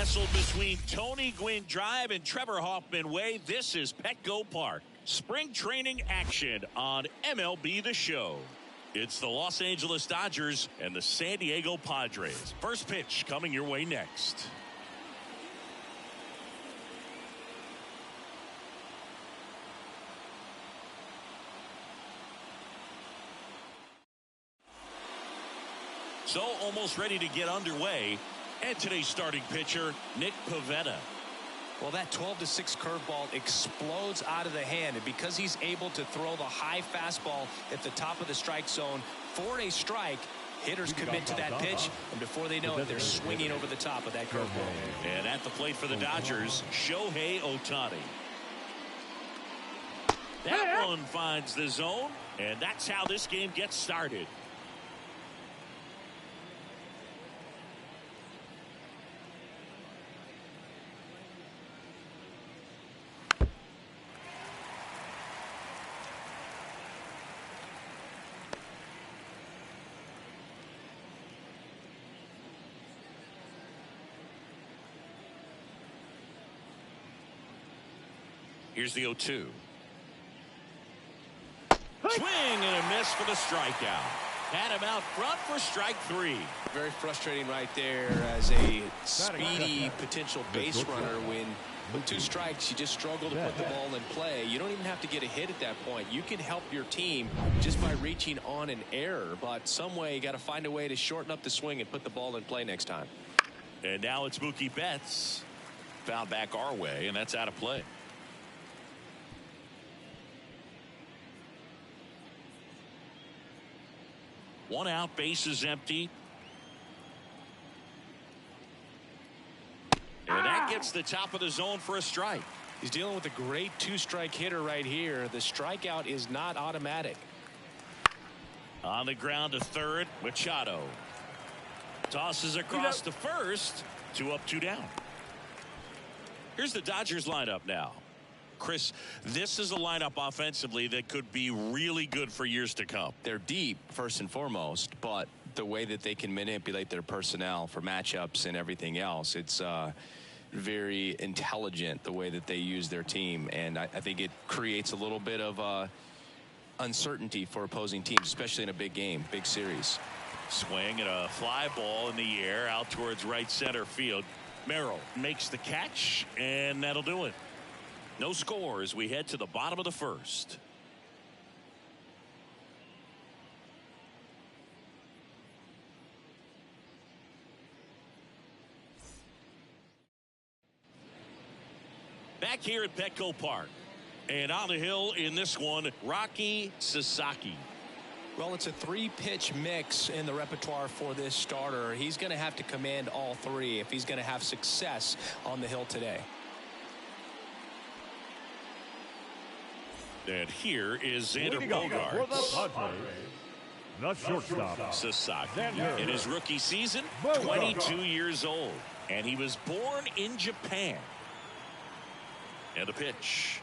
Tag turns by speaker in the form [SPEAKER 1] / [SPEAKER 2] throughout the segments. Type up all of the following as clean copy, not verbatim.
[SPEAKER 1] nestled between Tony Gwynn Drive and Trevor Hoffman Way. This is Petco Park. Spring training action on MLB The Show. It's the Los Angeles Dodgers and the San Diego Padres. First pitch coming your way next. So almost ready to get underway. And today's starting pitcher, Nick Pivetta.
[SPEAKER 2] Well, that 12-6 curveball explodes out of the hand, and because he's able to throw the high fastball at the top of the strike zone for a strike, hitters commit to that pitch, and before they know it, they're swinging over the top of that curveball.
[SPEAKER 1] And at the plate for the Dodgers, Shohei Ohtani. That one finds the zone, and that's how this game gets started. Here's the 0-2. Swing and a miss for the strikeout. Had him out front for strike 3.
[SPEAKER 2] Very frustrating right there as a speedy potential base runner when with 2 strikes you just struggle to put the ball in play. You don't even have to get a hit at that point. You can help your team just by reaching on an error, but some way you got to find a way to shorten up the swing and put the ball in play next time.
[SPEAKER 1] And now it's Mookie Betts. Foul back our way, and that's out of play. One out, base is empty. And that gets the top of the zone for a strike.
[SPEAKER 2] He's dealing with a great 2-strike hitter right here. The strikeout is not automatic.
[SPEAKER 1] On the ground to third, Machado. Tosses across to first. 2 up, 2 down. Here's the Dodgers lineup now. Chris, this is a lineup offensively that could be really good for years to come.
[SPEAKER 2] They're deep, first and foremost, but the way that they can manipulate their personnel for matchups and everything else, it's very intelligent the way that they use their team, and I think it creates a little bit of uncertainty for opposing teams, especially in a big game, big series.
[SPEAKER 1] Swing and a fly ball in the air out towards right center field. Merrill makes the catch, and that'll do it. No score as we head to the bottom of the first. Back here at Petco Park. And on the hill in this one, Rocky Sasaki.
[SPEAKER 2] Well, it's a 3-pitch mix in the repertoire for this starter. He's going to have to command all 3 if he's going to have success on the hill today.
[SPEAKER 1] And here is Xander Bogaerts.
[SPEAKER 3] The shortstop,
[SPEAKER 1] Sasaki, in his rookie season, 22 years old. And he was born in Japan. And a pitch.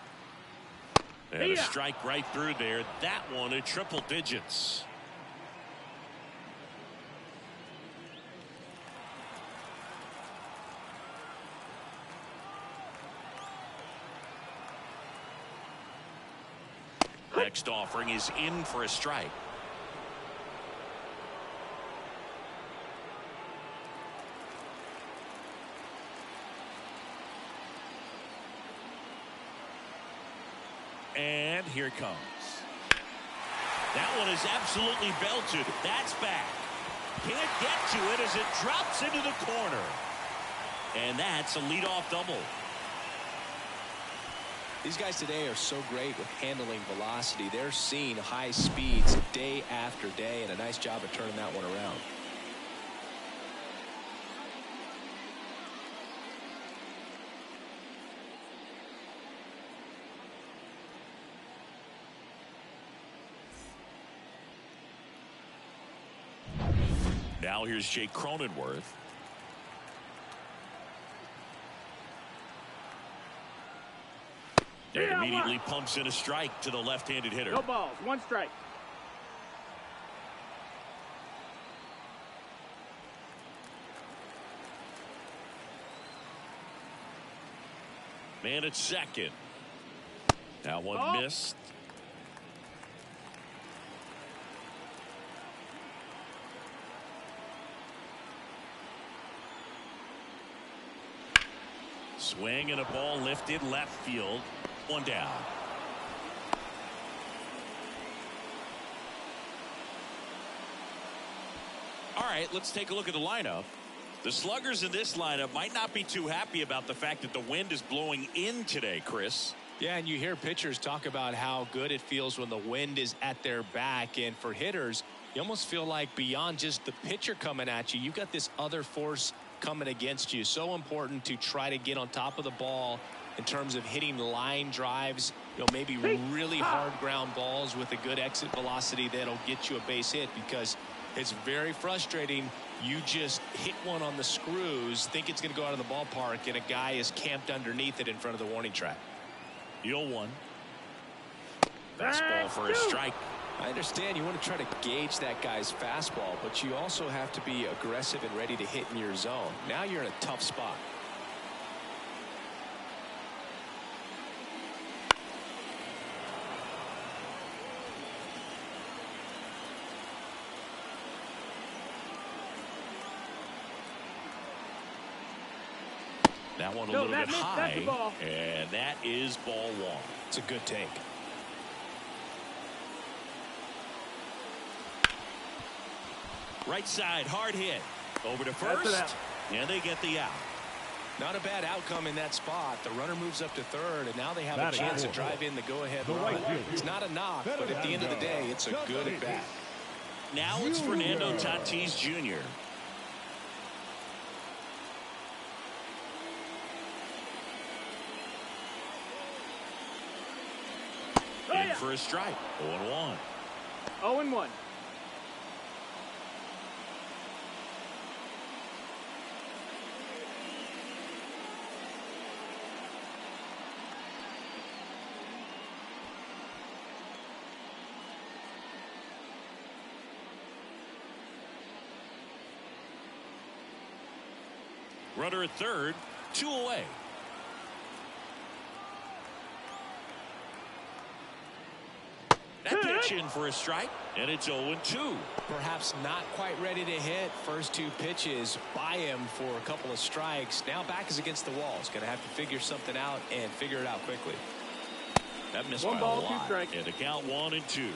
[SPEAKER 1] And a strike right through there. That one at triple digits. Next offering is in for a strike. And here it comes. That one is absolutely belted. That's back. Can't get to it as it drops into the corner. And that's a leadoff double.
[SPEAKER 2] These guys today are so great with handling velocity. They're seeing high speeds day after day, and a nice job of turning that one around.
[SPEAKER 1] Now here's Jake Cronenworth. And immediately pumps in a strike to the left-handed hitter.
[SPEAKER 3] No balls, 1 strike.
[SPEAKER 1] Man at second. That one missed. Swing and a ball lifted left field. One down. All right, let's take a look at the lineup. The sluggers in this lineup might not be too happy about the fact that the wind is blowing in today, Chris.
[SPEAKER 2] Yeah, and you hear pitchers talk about how good it feels when the wind is at their back. And for hitters, you almost feel like beyond just the pitcher coming at you, you've got this other force coming against you. So important to try to get on top of the ball in terms of hitting line drives, maybe really hard ground balls with a good exit velocity that'll get you a base hit, because it's very frustrating. You just hit one on the screws, think it's going to go out of the ballpark, and a guy is camped underneath it in front of the warning track.
[SPEAKER 1] The 0-1. Fastball for a strike.
[SPEAKER 2] I understand you want to try to gauge that guy's fastball, but you also have to be aggressive and ready to hit in your zone. Now you're in a tough spot.
[SPEAKER 1] That one a little bit high, and that is ball one.
[SPEAKER 2] It's a good take.
[SPEAKER 1] Right side, hard hit. Over to first, and they get the out.
[SPEAKER 2] Not a bad outcome in that spot. The runner moves up to third, and now they have a chance to drive in the go-ahead run. It's not a knock, but at the end of the day, it's a good at bat.
[SPEAKER 1] Now it's Fernando Tatis Jr. In for a strike. 0-1.
[SPEAKER 3] 0-1.
[SPEAKER 1] Runner at third, 2 away. That pitch in for a strike, and it's 0-2.
[SPEAKER 2] Perhaps not quite ready to hit. First two pitches by him for a couple of strikes. Now back is against the wall. He's going to have to figure something out and figure it out quickly.
[SPEAKER 1] That missed by a lot. And the count 1-2.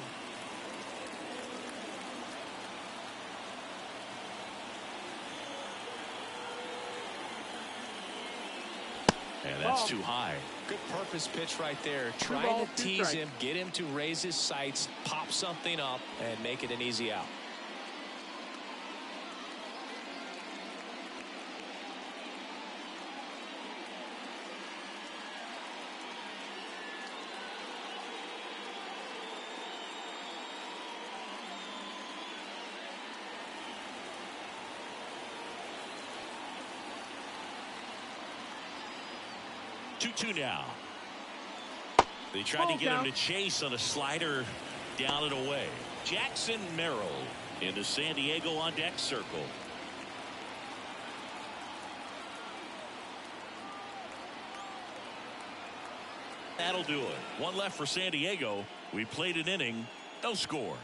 [SPEAKER 1] And that's too high.
[SPEAKER 2] Good purpose pitch right there. Trying to tease him, get him to raise his sights, pop something up, and make it an easy out.
[SPEAKER 1] Two now. They tried to get him to chase on a slider down and away. Jackson Merrill in the San Diego on deck circle. That'll do it. One left for San Diego. We played an inning. No score.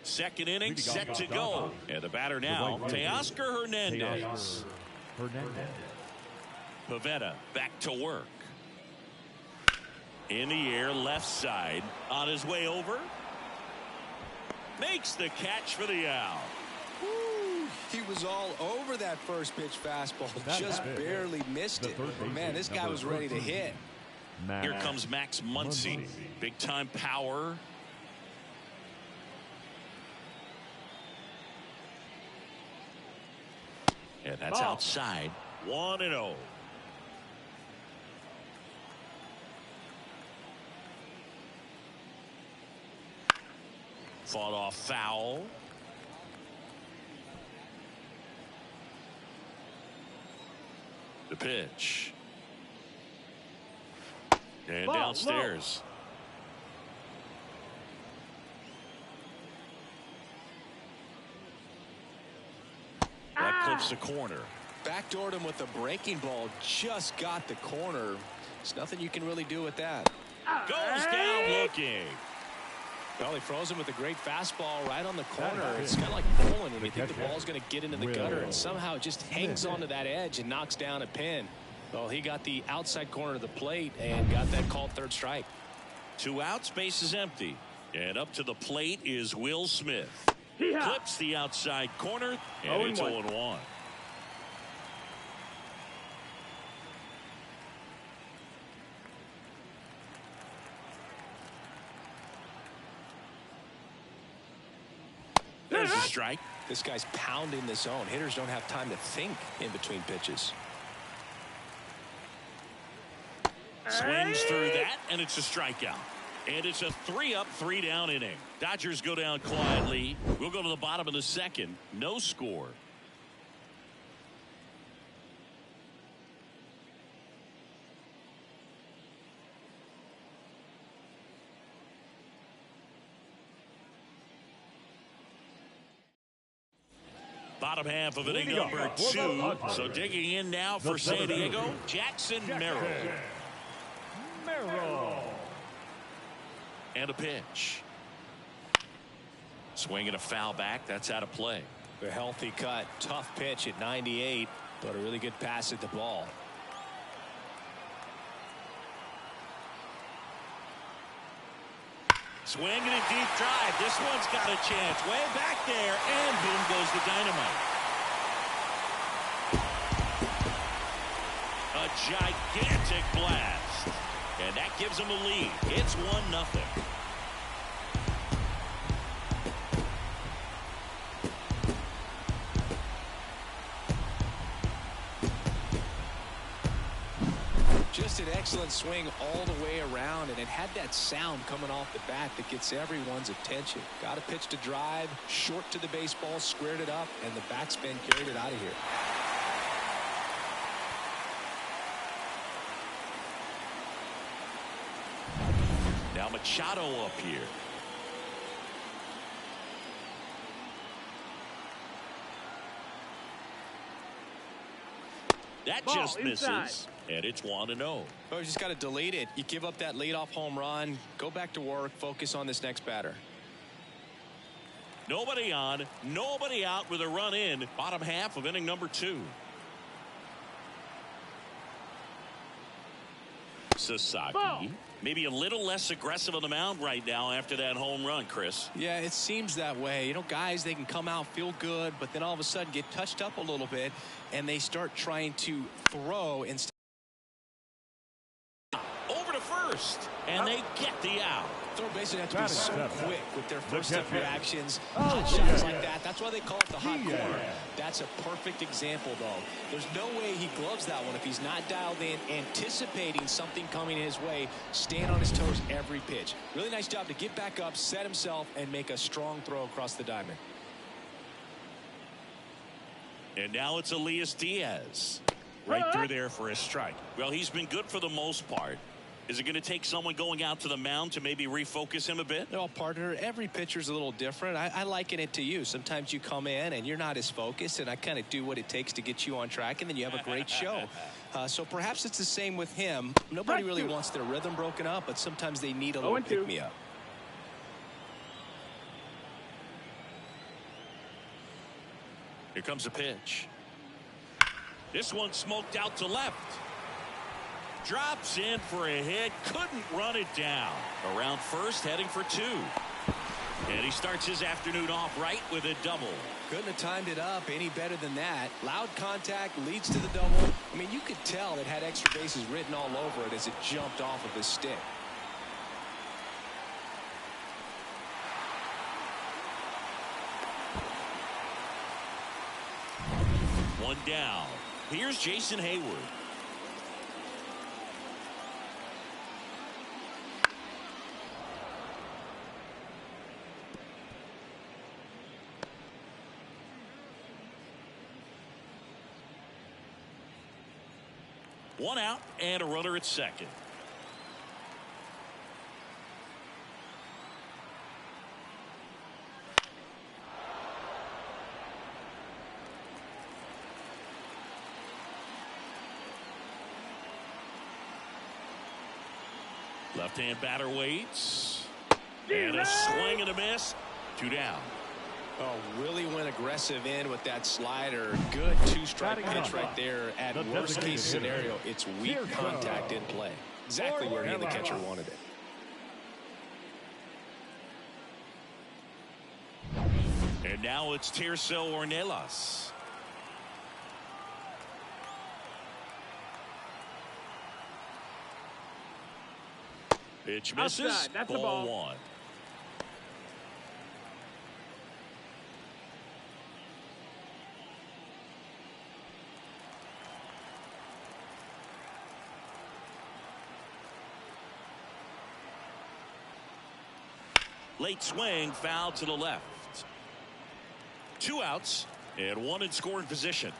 [SPEAKER 1] Second inning set to go. And the batter now, Teoscar Hernandez. Pivetta back to work. In the air, left side. On his way over. Makes the catch for the out.
[SPEAKER 2] Woo, he was all over that first pitch fastball. Just barely missed it. Man, this guy was ready to hit.
[SPEAKER 1] Here comes Max Muncy. Big time power. And that's outside. 1-0. Fought off foul. The pitch. And downstairs. clips the corner.
[SPEAKER 2] Backdoored him with a breaking ball. Just got the corner. There's nothing you can really do with that.
[SPEAKER 1] Goes down looking.
[SPEAKER 2] Well, he froze him with a great fastball right on the corner. It's kind of like bowling when you think the ball's going to get into the gutter, and somehow it just hangs onto that edge and knocks down a pin. Well, he got the outside corner of the plate and got that called third strike.
[SPEAKER 1] 2 outs, base is empty. And up to the plate is Will Smith. Clips the outside corner, and it's 0-1. There's a strike.
[SPEAKER 2] This guy's pounding the zone. Hitters don't have time to think in between pitches.
[SPEAKER 1] Swings through that, and it's a strikeout. And it's a 3-up, 3-down inning. Dodgers go down quietly. We'll go to the bottom of the second. No score. Bottom half of inning number 2. So digging in now for San Diego, Jackson Merrill. And a pitch. Swinging a foul back. That's out of play.
[SPEAKER 2] A healthy cut. Tough pitch at 98, but a really good pass at the ball.
[SPEAKER 1] Swinging a deep drive. This one's got a chance. Way back there, and boom goes the dynamite. A gigantic blast. And that gives them a lead. It's 1-0.
[SPEAKER 2] Just an excellent swing all the way around, and it had that sound coming off the bat that gets everyone's attention. Got a pitch to drive, short to the baseball, squared it up, and the backspin carried it out of here.
[SPEAKER 1] Now Machado up here. That just misses, and it's 1-0.
[SPEAKER 2] Oh, you just got to delete it. You give up that leadoff home run, go back to work, focus on this next batter.
[SPEAKER 1] Nobody on, nobody out with a run in. Bottom half of inning number 2. Sasaki, maybe a little less aggressive on the mound right now after that home run, Chris.
[SPEAKER 2] Yeah, it seems that way. You know, guys, they can come out, feel good, but then all of a sudden get touched up a little bit, and they start trying to throw instead.
[SPEAKER 1] Over to first, and they get the out.
[SPEAKER 2] Throw bases have to be so quick with their first step reactions. Hot shots like that. That's why they call it the hot corner. That's a perfect example, though. There's no way he gloves that one if he's not dialed in, anticipating something coming his way, staying on his toes every pitch. Really nice job to get back up, set himself, and make a strong throw across the diamond.
[SPEAKER 1] And now it's Elias Diaz. Right through there for a strike. Well, he's been good for the most part. Is it going to take someone going out to the mound to maybe refocus him a bit?
[SPEAKER 2] No, partner, every pitcher's a little different. I liken it to you. Sometimes you come in and you're not as focused, and I kind of do what it takes to get you on track, and then you have a great show. So perhaps it's the same with him. Nobody really wants their rhythm broken up, but sometimes they need a little pick-me-up.
[SPEAKER 1] Here comes a pitch. This one smoked out to left. Drops in for a hit. Couldn't run it down. Around first, heading for 2. And he starts his afternoon off right with a double.
[SPEAKER 2] Couldn't have timed it up any better than that. Loud contact leads to the double. I mean, you could tell it had extra bases written all over it as it jumped off of his stick.
[SPEAKER 1] One down. Here's Jason Hayward. One out and a runner at second. Left-hand batter waits. And a swing and a miss. 2 down.
[SPEAKER 2] Oh, really went aggressive in with that slider. Good two-strike pitch right there. At worst-case scenario, it's weak contact in play. Exactly where he and the catcher wanted it.
[SPEAKER 1] And now it's Tirso Ornelas. Pitch misses.
[SPEAKER 3] Outside. That's a
[SPEAKER 1] ball
[SPEAKER 3] ball.
[SPEAKER 1] 1. Late swing, foul to the left. 2 outs and 1 in scoring position.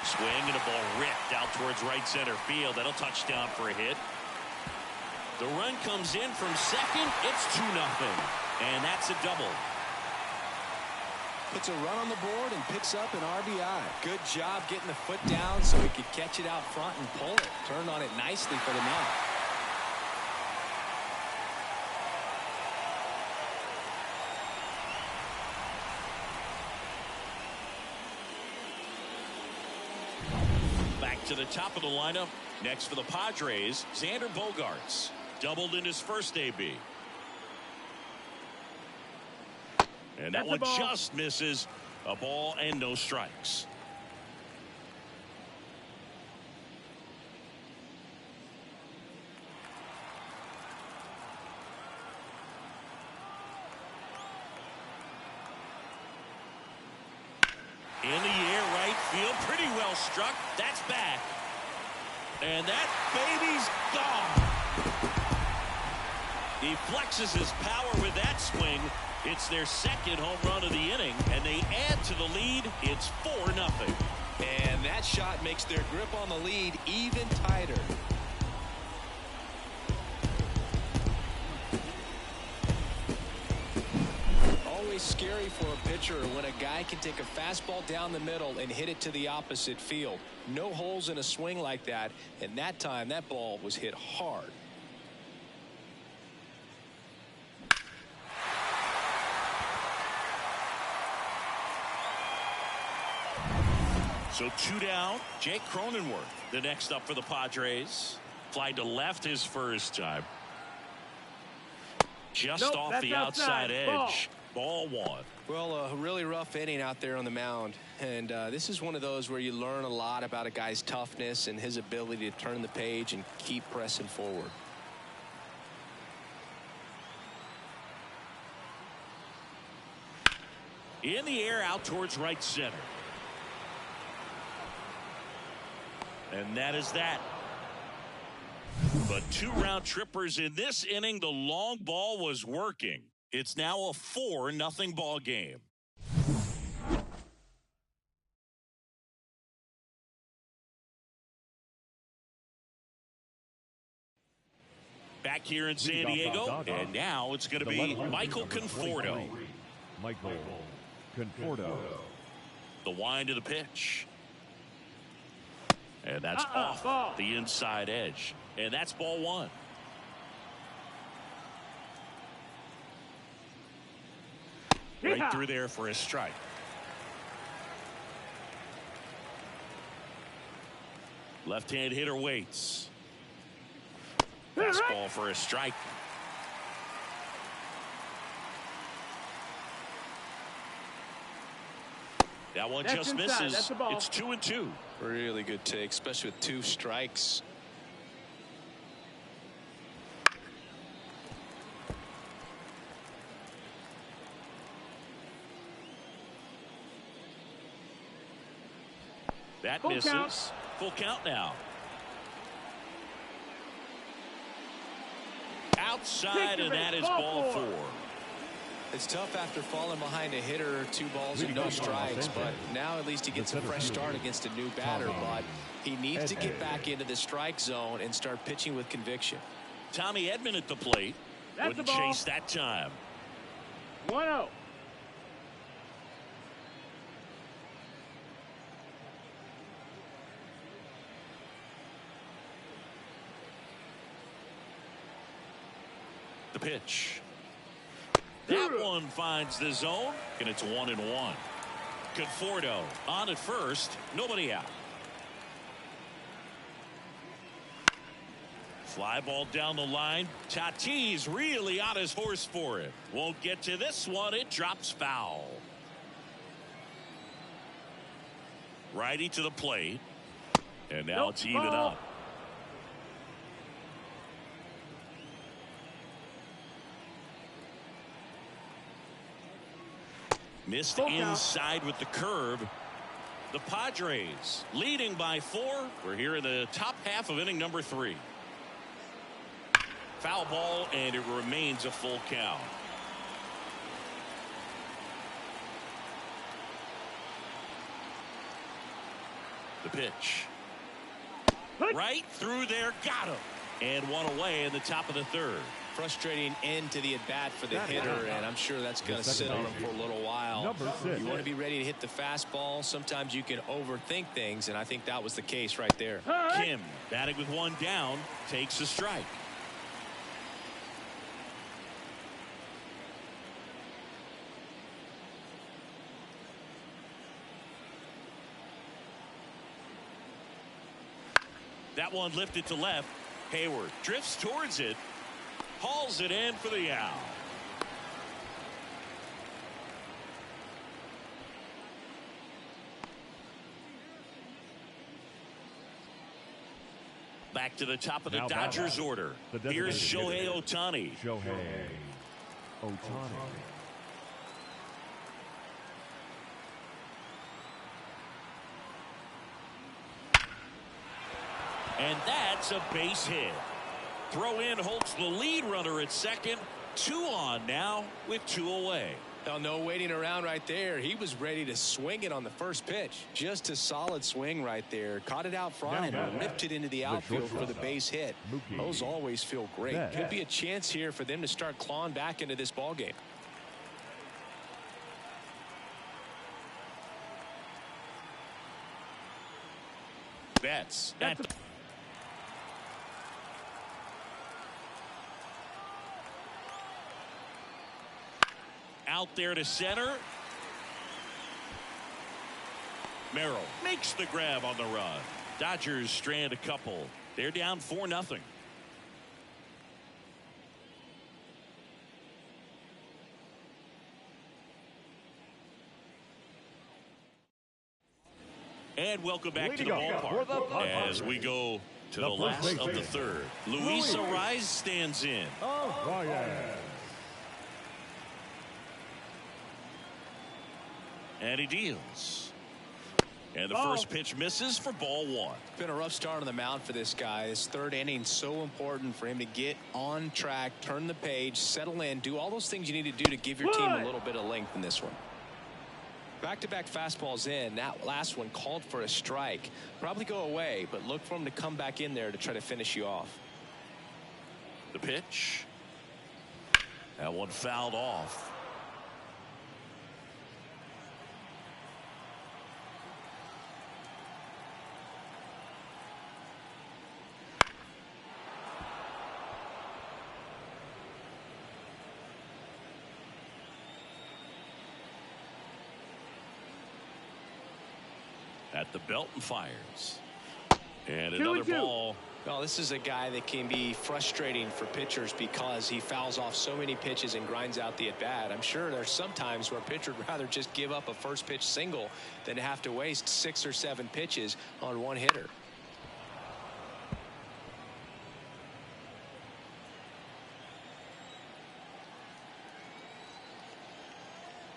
[SPEAKER 1] Swing and a ball ripped out towards right center field. That'll touch down for a hit. The run comes in from second. It's 2-0. And that's a double.
[SPEAKER 2] Puts a run on the board and picks up an RBI. Good job getting the foot down so he could catch it out front and pull it. Turned on it nicely for the man.
[SPEAKER 1] Back to the top of the lineup. Next for the Padres, Xander Bogaerts. Doubled in his first AB. And that one just misses. A ball and no strikes. In the air, right field, pretty well struck. That's back. And that baby's gone. He flexes his power with that swing. It's their second home run of the inning, and they add to the lead. It's 4-0.
[SPEAKER 2] And that shot makes their grip on the lead even tighter. Always scary for a pitcher when a guy can take a fastball down the middle and hit it to the opposite field. No holes in a swing like that, and that time that ball was hit hard.
[SPEAKER 1] So 2 down. Jake Cronenworth, the next up for the Padres. Fly to left his first time. Just off the outside edge. Ball 1.
[SPEAKER 2] Well, a really rough inning out there on the mound. And this is one of those where you learn a lot about a guy's toughness and his ability to turn the page and keep pressing forward.
[SPEAKER 1] In the air, out towards right center. And that is that. But 2 round trippers in this inning. The long ball was working. It's now a 4-0 ball game. Back here in San Diego, and now it's going to be Michael Conforto.
[SPEAKER 3] Michael Conforto.
[SPEAKER 1] The wind of the pitch. And that's off the inside edge. And that's ball 1. Right through there for a strike. Left-hand hitter waits. Fastball for a strike. That one just misses. It's 2-2.
[SPEAKER 2] Really good take, especially with 2 strikes.
[SPEAKER 1] That misses. Full count now. Outside, and that is ball 4.
[SPEAKER 2] It's tough after falling behind a hitter, 2 balls and no strikes, but now at least he gets a fresh start against a new batter. But he needs to get back into the strike zone and start pitching with conviction.
[SPEAKER 1] Tommy Edman at the plate. Wouldn't chase that time.
[SPEAKER 3] 1-0.
[SPEAKER 1] pitch. That one finds the zone, and it's 1-1. Conforto on at first, nobody out. Fly ball down the line. Tatis really on his horse for it. Won't get to this one. It drops foul. Righty to the plate. And now it's even up. Missed inside with the curve. The Padres leading by 4. We're here in the top half of inning number 3. Foul ball, and it remains a full count. The pitch. Right through there, got him. And one away in the top of the 3rd.
[SPEAKER 2] Frustrating end to the at-bat for the hitter, and I'm sure that's going to sit on him for a little while. You want to be ready to hit the fastball. Sometimes you can overthink things, and I think that was the case right there.
[SPEAKER 1] Kim, batting with 1 down, takes a strike. That one lifted to left. Hayward drifts towards it. Hauls it in for the out. Back to the top of the Dodgers order. Here's Shohei Ohtani.
[SPEAKER 3] Shohei Ohtani.
[SPEAKER 1] And that's a base hit. Throw in holds the lead runner at second. 2 on now with 2 away.
[SPEAKER 2] Now, no waiting around right there. He was ready to swing it on the first pitch. Just a solid swing right there. Caught it out front and ripped it into the outfield for the base hit. Those always feel great. Could be a chance here for them to start clawing back into this ball game.
[SPEAKER 1] Betts. Out there to center. Merrill makes the grab on the run. Dodgers strand a couple. They're down 4-0. And welcome back to the ballpark as we go to the last of the 3rd. Luis Arraez stands in. And he deals. And the first pitch misses for ball 1.
[SPEAKER 2] Been a rough start on the mound for this guy. This 3rd inning so important for him to get on track, turn the page, settle in, do all those things you need to do to give your team a little bit of length in this one. Back-to-back fastballs in. That last one called for a strike. Probably go away, but look for him to come back in there to try to finish you off.
[SPEAKER 1] The pitch. That one fouled off. At the belt and fires. And another ball.
[SPEAKER 2] Well, this is a guy that can be frustrating for pitchers because he fouls off so many pitches and grinds out the at-bat. I'm sure there's some times where a pitcher would rather just give up a first pitch single than have to waste 6 or 7 pitches on one hitter.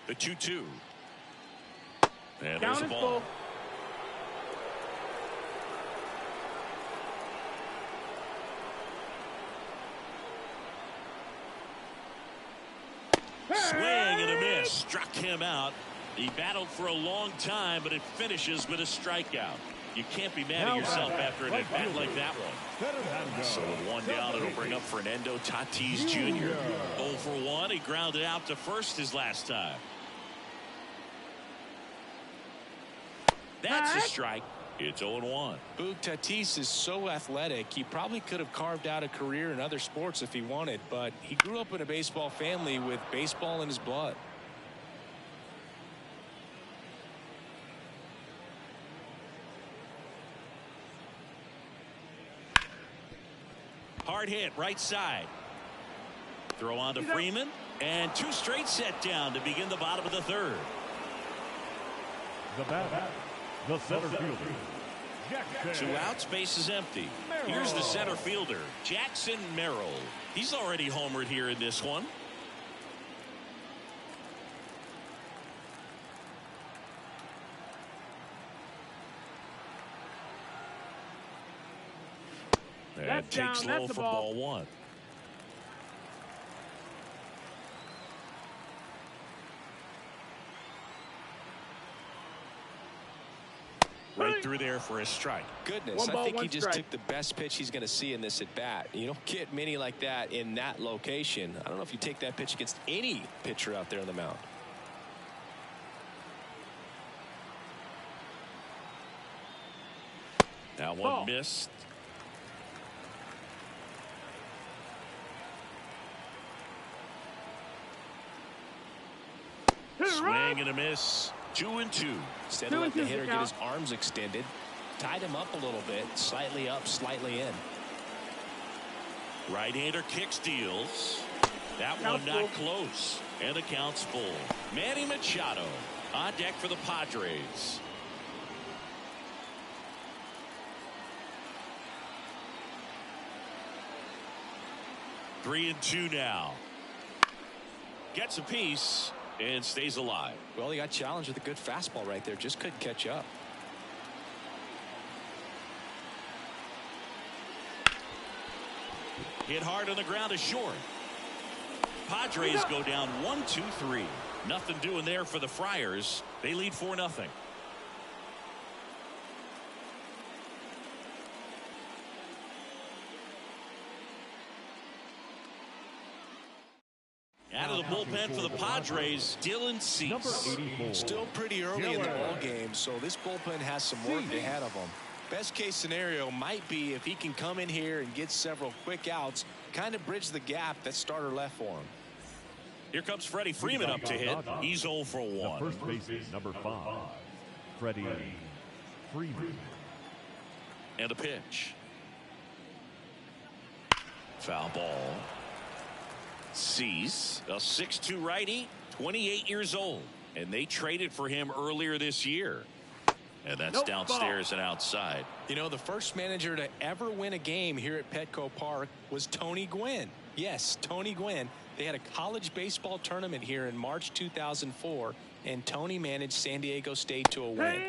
[SPEAKER 1] The 2-2. And there's a ball. Swing and a miss. Struck him out. He battled for a long time, but it finishes with a strikeout. You can't be mad at yourself after an at-bat like that one. So with 1 down, it'll bring up Fernando Tatis Jr. 0 for 1. He grounded out to first his last time. That's a strike. It's 0-1.
[SPEAKER 2] Boog Tatis is so athletic, he probably could have carved out a career in other sports if he wanted, but he grew up in a baseball family with baseball in his blood.
[SPEAKER 1] Hard hit, right side. Throw on to Freeman, and 2 straight set down to begin the bottom of the 3rd.
[SPEAKER 3] The batter, the center fielder, Jackson.
[SPEAKER 1] 2 outs, base is empty. Here's the center fielder, Jackson Merrill. He's already homered here in this one. And takes low for ball 1. Right through there for a strike.
[SPEAKER 2] Goodness, I think he just took the best pitch he's going to see in this at bat. You don't get many like that in that location. I don't know if you take that pitch against any pitcher out there on the mound.
[SPEAKER 1] That one missed. Swing and a miss. 2-2.
[SPEAKER 2] Instead of letting the hitter get his arms extended, tied him up a little bit, slightly up, slightly in.
[SPEAKER 1] Right-hander kick steals. That one not close. And the count's full. Manny Machado on deck for the Padres. Three and 2 now. Gets a piece and stays alive.
[SPEAKER 2] Well, he got challenged with a good fastball right there. Just couldn't catch up.
[SPEAKER 1] Hit hard on the ground is short. Padres go down 1-2-3. Nothing doing there for the Friars. They lead 4-0. Out of the bullpen for the Padres, Dylan Cease.
[SPEAKER 2] Still pretty early in the ball game, so this bullpen has some work ahead of them. Best case scenario might be if he can come in here and get several quick outs, kind of bridge the gap that starter left for him.
[SPEAKER 1] Here comes Freddie Freeman up to hit. He's 0 for 1.
[SPEAKER 3] The first baseman, number 5, Freddie Freeman.
[SPEAKER 1] And a pitch. Foul ball. Cease, a 6'2" righty, 28 years old, and they traded for him earlier this year. And that's downstairs and outside.
[SPEAKER 2] You know, the first manager to ever win a game here at Petco Park was Tony Gwynn. Yes, Tony Gwynn. They had a college baseball tournament here in March 2004, and Tony managed San Diego State to a win.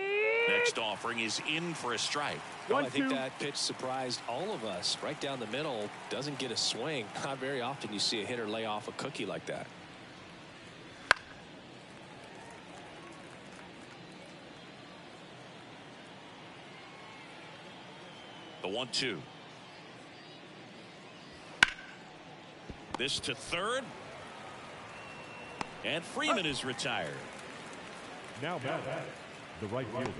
[SPEAKER 1] Next offering is in for a strike.
[SPEAKER 2] Well, I think that pitch surprised all of us. Right down the middle, doesn't get a swing. Not very often you see a hitter lay off a cookie like that.
[SPEAKER 1] The 1-2. This to third. And Freeman is retired.
[SPEAKER 3] Now back, the right fielder,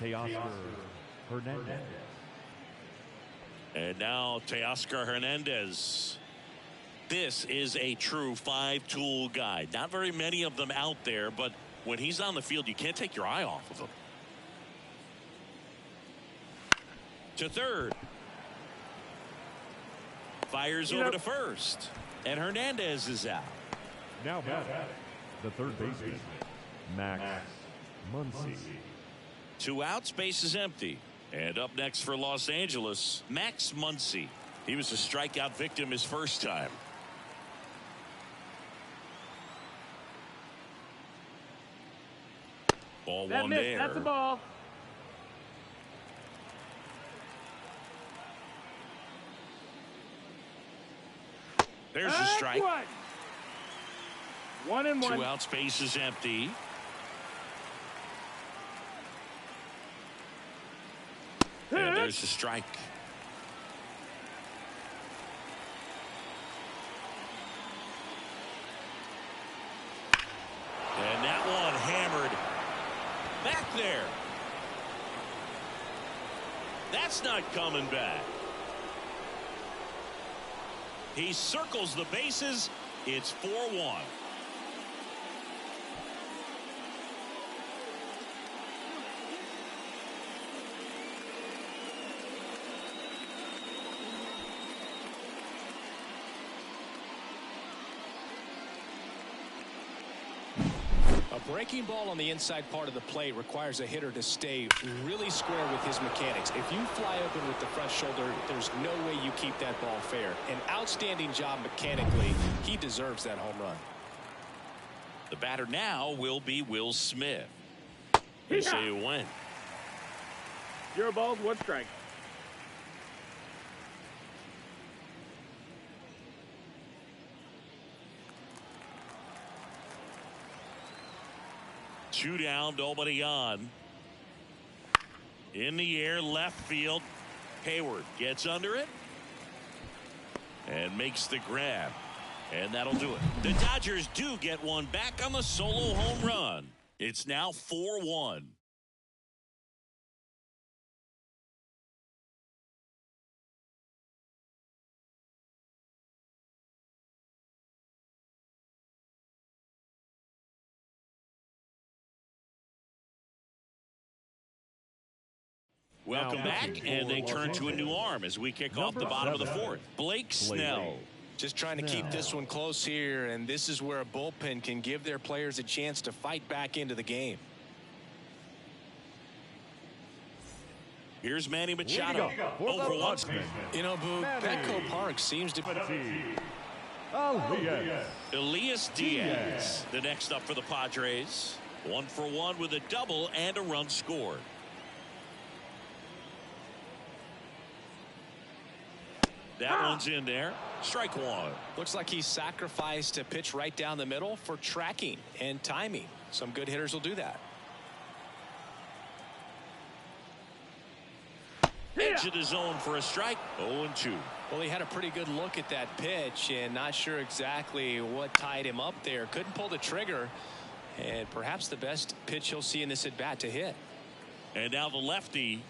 [SPEAKER 3] Teoscar Hernandez.
[SPEAKER 1] And now Teoscar Hernandez. This is a true 5-tool guy. Not very many of them out there, but when he's on the field, you can't take your eye off of him. To third. Fires over to first. And Hernandez is out.
[SPEAKER 3] Now back, the third baseman, Max Muncy.
[SPEAKER 1] 2 outs, base is empty. And up next for Los Angeles, Max Muncy. He was a strikeout victim his first time. Ball one there.
[SPEAKER 4] That's a ball.
[SPEAKER 1] There's a strike.
[SPEAKER 4] 1-1.
[SPEAKER 1] 2 outs, base is empty. And there's a strike. And that one hammered back there. That's not coming back. He circles the bases. It's 4-1.
[SPEAKER 2] A breaking ball on the inside part of the plate requires a hitter to stay really square with his mechanics. If you fly open with the front shoulder, there's no way you keep that ball fair. An outstanding job mechanically. He deserves that home run.
[SPEAKER 1] The batter now will be Will Smith. They say a win.
[SPEAKER 4] 0 balls, 1 strike.
[SPEAKER 1] Two down, nobody on. In the air, left field. Hayward gets under it and makes the grab. And that'll do it. The Dodgers do get one back on the solo home run. It's now 4-1. Welcome back, and they turn to a new arm as we kick off the bottom of the 4th. Blake Snell.
[SPEAKER 2] Just trying to keep this one close here, and this is where a bullpen can give their players a chance to fight back into the game.
[SPEAKER 1] Here's Manny Machado. Over once.
[SPEAKER 2] You know, Boo, Petco Park seems to be...
[SPEAKER 1] Elias Diaz, the next up for the Padres. 1 for 1 with a double and a run scored. That one's in there. Strike 1.
[SPEAKER 2] Looks like he sacrificed a pitch right down the middle for tracking and timing. Some good hitters will do that.
[SPEAKER 1] Edge of the zone for a strike. 0-2.
[SPEAKER 2] Well, he had a pretty good look at that pitch and not sure exactly what tied him up there. Couldn't pull the trigger, and perhaps the best pitch he'll see in this at bat to hit.
[SPEAKER 1] And now the lefty.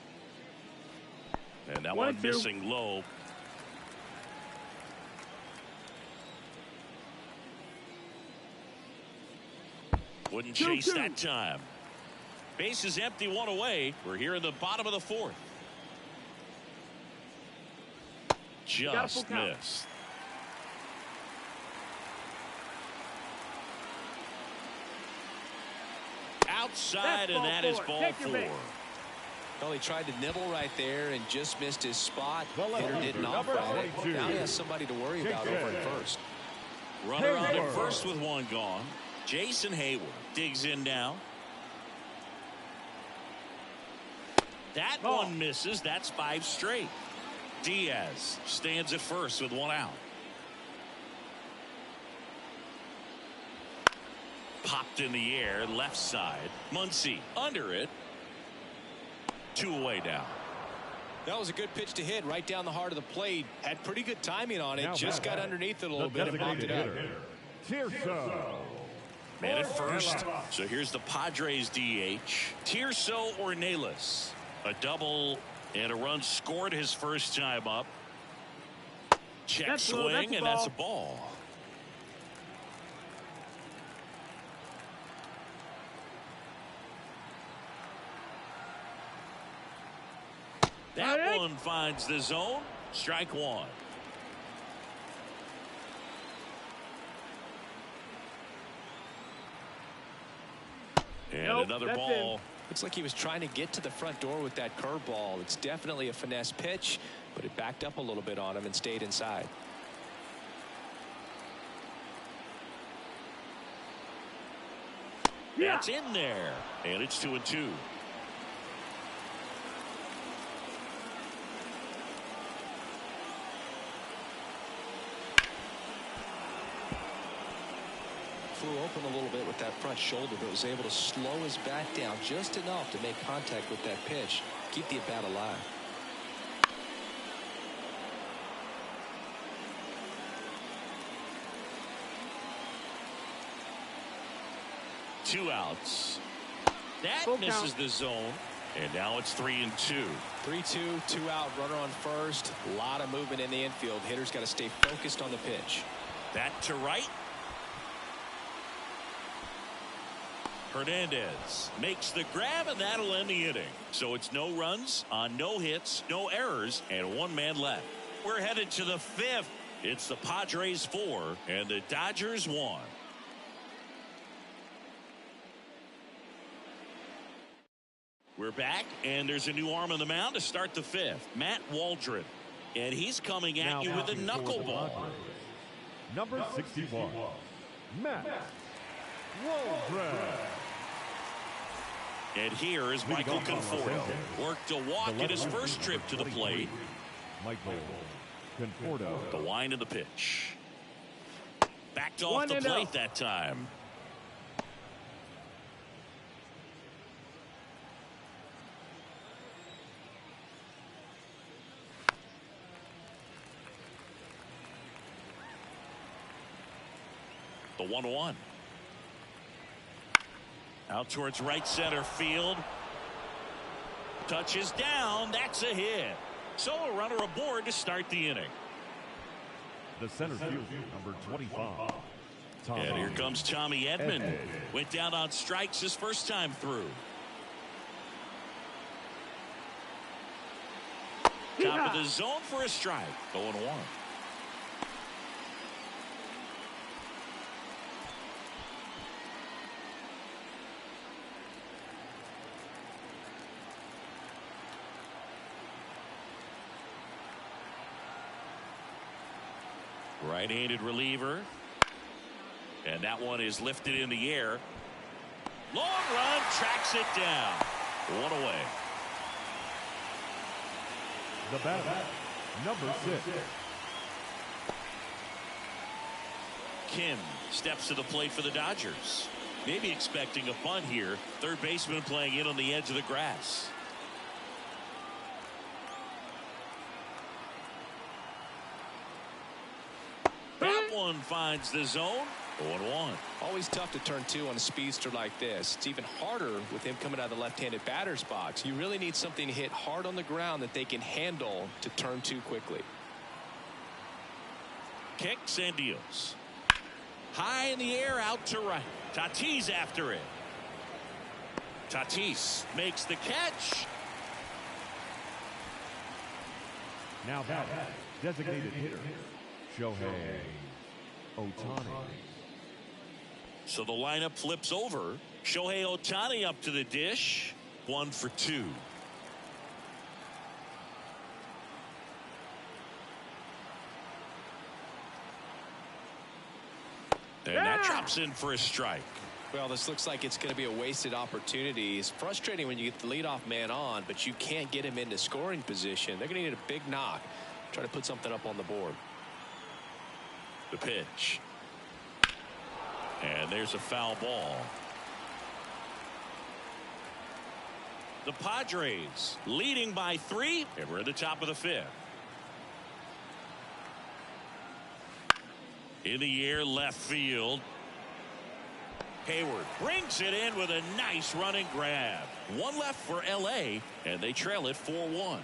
[SPEAKER 1] And that one missing low. Wouldn't chase that time. Base is empty, 1 away. We're here in the bottom of the 4th. Just missed. Outside, and that is ball 4.
[SPEAKER 2] Well, he tried to nibble right there and just missed his spot. Hitter didn't offer it. Now he has somebody to worry about over at first.
[SPEAKER 1] Runner on at first with 1 gone. Jason Hayward digs in now. That one misses. That's 5 straight. Diaz stands at first with 1 out. Popped in the air, left side. Muncy under it. 2 away now.
[SPEAKER 2] That was a good pitch to hit right down the heart of the plate. Had pretty good timing on it. Just got underneath it a little bit and popped it out.
[SPEAKER 1] Man at first. So here's the Padres DH. Tirso Ornelas. A double and a run scored his first time up. Check swing, and that's a ball. That one finds the zone. Strike 1. And another ball.
[SPEAKER 2] Looks like he was trying to get to the front door with that curveball. It's definitely a finesse pitch, but it backed up a little bit on him and stayed inside.
[SPEAKER 1] That's in there, and it's 2-2.
[SPEAKER 2] Flew open a little bit with that front shoulder, but was able to slow his bat down just enough to make contact with that pitch, keep the at bat alive.
[SPEAKER 1] Two outs. That misses the zone, And now it's 3-2.
[SPEAKER 2] 3-2, 2 out, runner on first. A lot of movement in the infield. Hitter's got to stay focused on the pitch.
[SPEAKER 1] Back to right. Hernandez makes the grab, and that'll end the inning. So it's no runs on no hits, no errors, and 1 man left. We're headed to the 5th. It's the Padres 4 and the Dodgers 1. We're back, and there's a new arm on the mound to start the 5th. Matt Waldron. And he's coming at you with a knuckleball.
[SPEAKER 3] Number 61, Matt Waldron.
[SPEAKER 1] And here is Michael Conforto. Worked a walk in his first trip to the plate.
[SPEAKER 3] Michael Conforto.
[SPEAKER 1] The wind of the pitch. Backed off the plate that time. The 1-1. Out towards right center field. Touches down. That's a hit. So a runner aboard to start the inning.
[SPEAKER 3] The center fielder, number 25.
[SPEAKER 1] And here comes Tommy Edman. Went down on strikes his first time through. Top of the zone for a strike. 0-1. Right-handed reliever. And that one is lifted in the air. Long run, tracks it down. 1 away.
[SPEAKER 3] The batter, number 6.
[SPEAKER 1] Kim steps to the plate for the Dodgers. Maybe expecting a bunt here. Third baseman playing in on the edge of the grass. That one finds the zone. 0-1.
[SPEAKER 2] Always tough to turn 2 on a speedster like this. It's even harder with him coming out of the left-handed batter's box. You really need something to hit hard on the ground that they can handle to turn 2 quickly.
[SPEAKER 1] Kicks and deals. High in the air, out to right. Tatis after it. Tatis makes the catch.
[SPEAKER 3] Now batting, designated hitter, Shohei Ohtani.
[SPEAKER 1] So the lineup flips over. Shohei Ohtani up to the dish. 1 for 2. And that drops in for a strike.
[SPEAKER 2] Well, this looks like it's going to be a wasted opportunity. It's frustrating when you get the leadoff man on, but you can't get him into scoring position. They're going to need a big knock. Try to put something up on the board.
[SPEAKER 1] The pitch. And there's a foul ball. The Padres leading by 3, and we're at the top of the 5th. In the air, left field. Hayward brings it in with a nice running grab. 1 left for LA, and they trail it 4-1.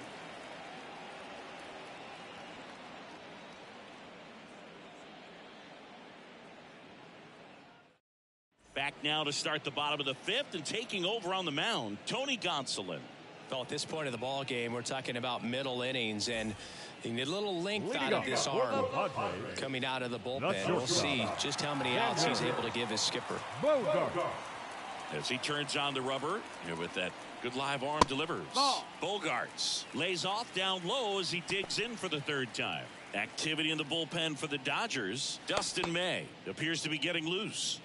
[SPEAKER 1] Back now to start the bottom of the 5th, and taking over on the mound, Tony Gonsolin.
[SPEAKER 2] Well, at this point in the ball game, we're talking about middle innings, and you need a little length out of this arm coming out of the bullpen. We'll see just how many outs he's able to give his skipper.
[SPEAKER 1] As he turns on the rubber, and with that good live arm delivers. Bogarts lays off down low as he digs in for the 3rd time. Activity in the bullpen for the Dodgers. Dustin May appears to be getting loose.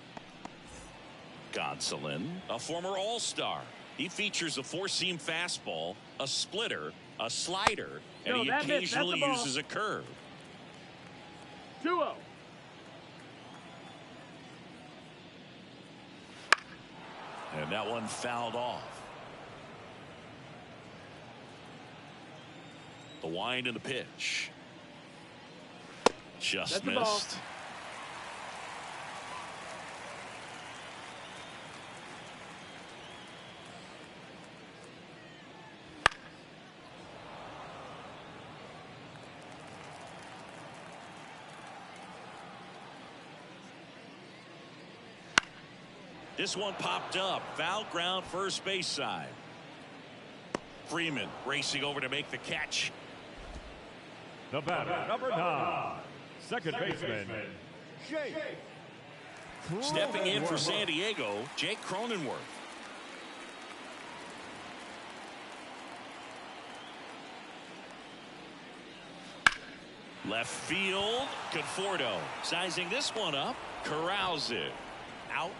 [SPEAKER 1] Gonsolin, a former All-Star. He features a 4-seam fastball, a splitter, a slider, and he occasionally uses a curve.
[SPEAKER 4] 2-0.
[SPEAKER 1] And that one fouled off. The wind and the pitch. Just missed. This one popped up. Foul ground, first base side. Freeman racing over to make the catch.
[SPEAKER 3] The batter, number 9, second baseman, Jake.
[SPEAKER 1] Stepping in for San Diego, Jake Cronenworth. Left field, Conforto sizing this one up, corrals it. Out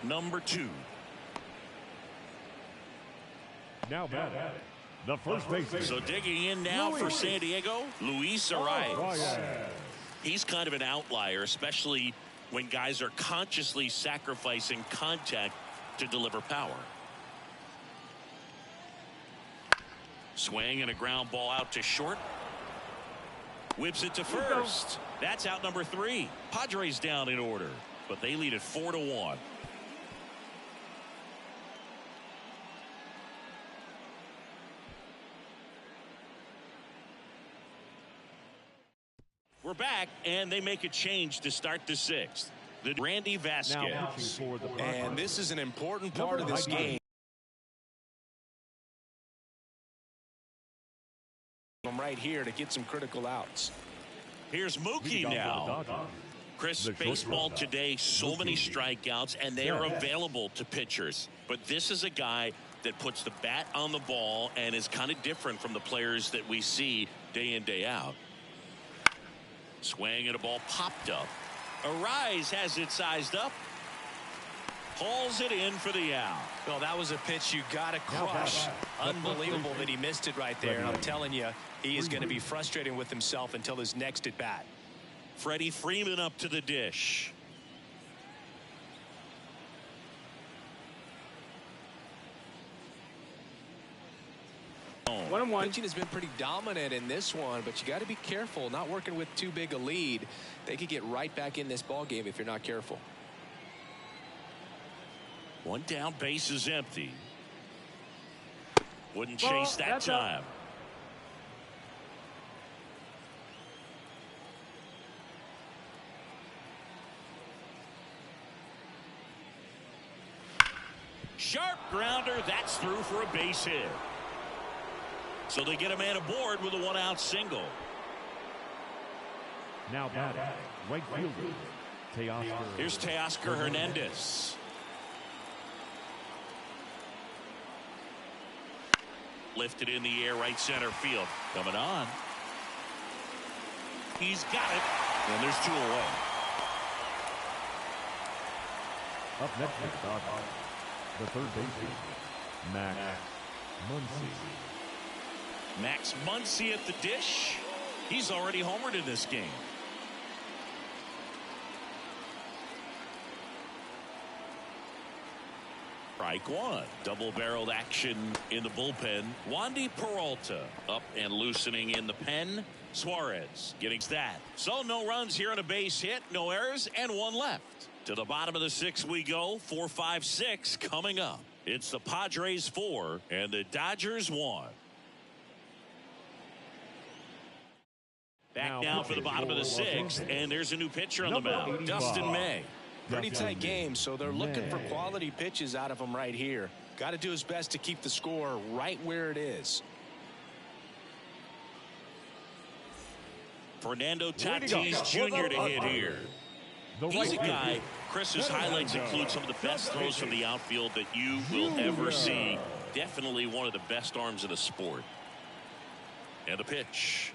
[SPEAKER 1] number 2.
[SPEAKER 3] Now batting, the first baseman.
[SPEAKER 1] So digging in now for San Diego, Luis Arias. He's kind of an outlier, especially when guys are consciously sacrificing contact to deliver power. Swing and a ground ball out to short. Whips it to first. That's out number 3. Padres down in order, but they lead it 4-1. We're back, and they make a change to start the 6th. The Randy Vasquez.
[SPEAKER 2] And this is an important part of this game. Right here to get some critical outs.
[SPEAKER 1] Here's Mookie now. Chris, baseball today, so many strikeouts, and they are available to pitchers. But this is a guy that puts the bat on the ball and is kind of different from the players that we see day in, day out. Swing and a ball popped up. Arise has it sized up. Hauls it in for the out.
[SPEAKER 2] Well, that was a pitch you got to crush. Unbelievable that he missed it right there. I'm telling you, he is going to be frustrated with himself until his next at bat.
[SPEAKER 1] Freddie Freeman up to the dish.
[SPEAKER 2] Pitching has been pretty dominant in this one, but you got to be careful. Not working with too big a lead. They could get right back in this ball game if you're not careful.
[SPEAKER 1] One down, base is empty. Wouldn't chase that time. Sharp grounder, that's through for a base hit. So they get a man aboard with a 1-out single.
[SPEAKER 3] Now batting, right fielder, Teoscar.
[SPEAKER 1] Here's Teoscar Hernandez. Lifted in the air, right center field. Coming on. He's got it. And there's 2 away.
[SPEAKER 3] Up next is the third baseman, Max Muncy.
[SPEAKER 1] Max Muncy at the dish. He's already homered in this game. Strike 1. Double-barreled action in the bullpen. Wandy Peralta up and loosening in the pen. Suarez getting that. So no runs here on a base hit, no errors, and 1 left. To the bottom of the 6th we go. 4, 5, 6 coming up. It's the Padres 4 and the Dodgers 1. Back now for the bottom of the 6th, and there's a new pitcher on the mound, Dustin May.
[SPEAKER 2] Pretty tight game, so they're looking for quality pitches out of him right here. Got to do his best to keep the score right where it is.
[SPEAKER 1] Fernando Tatis Jr. to hit here. He's a guy, Chris's highlights include some of the best throws from the outfield that you will ever see. Definitely one of the best arms in the sport. And the pitch.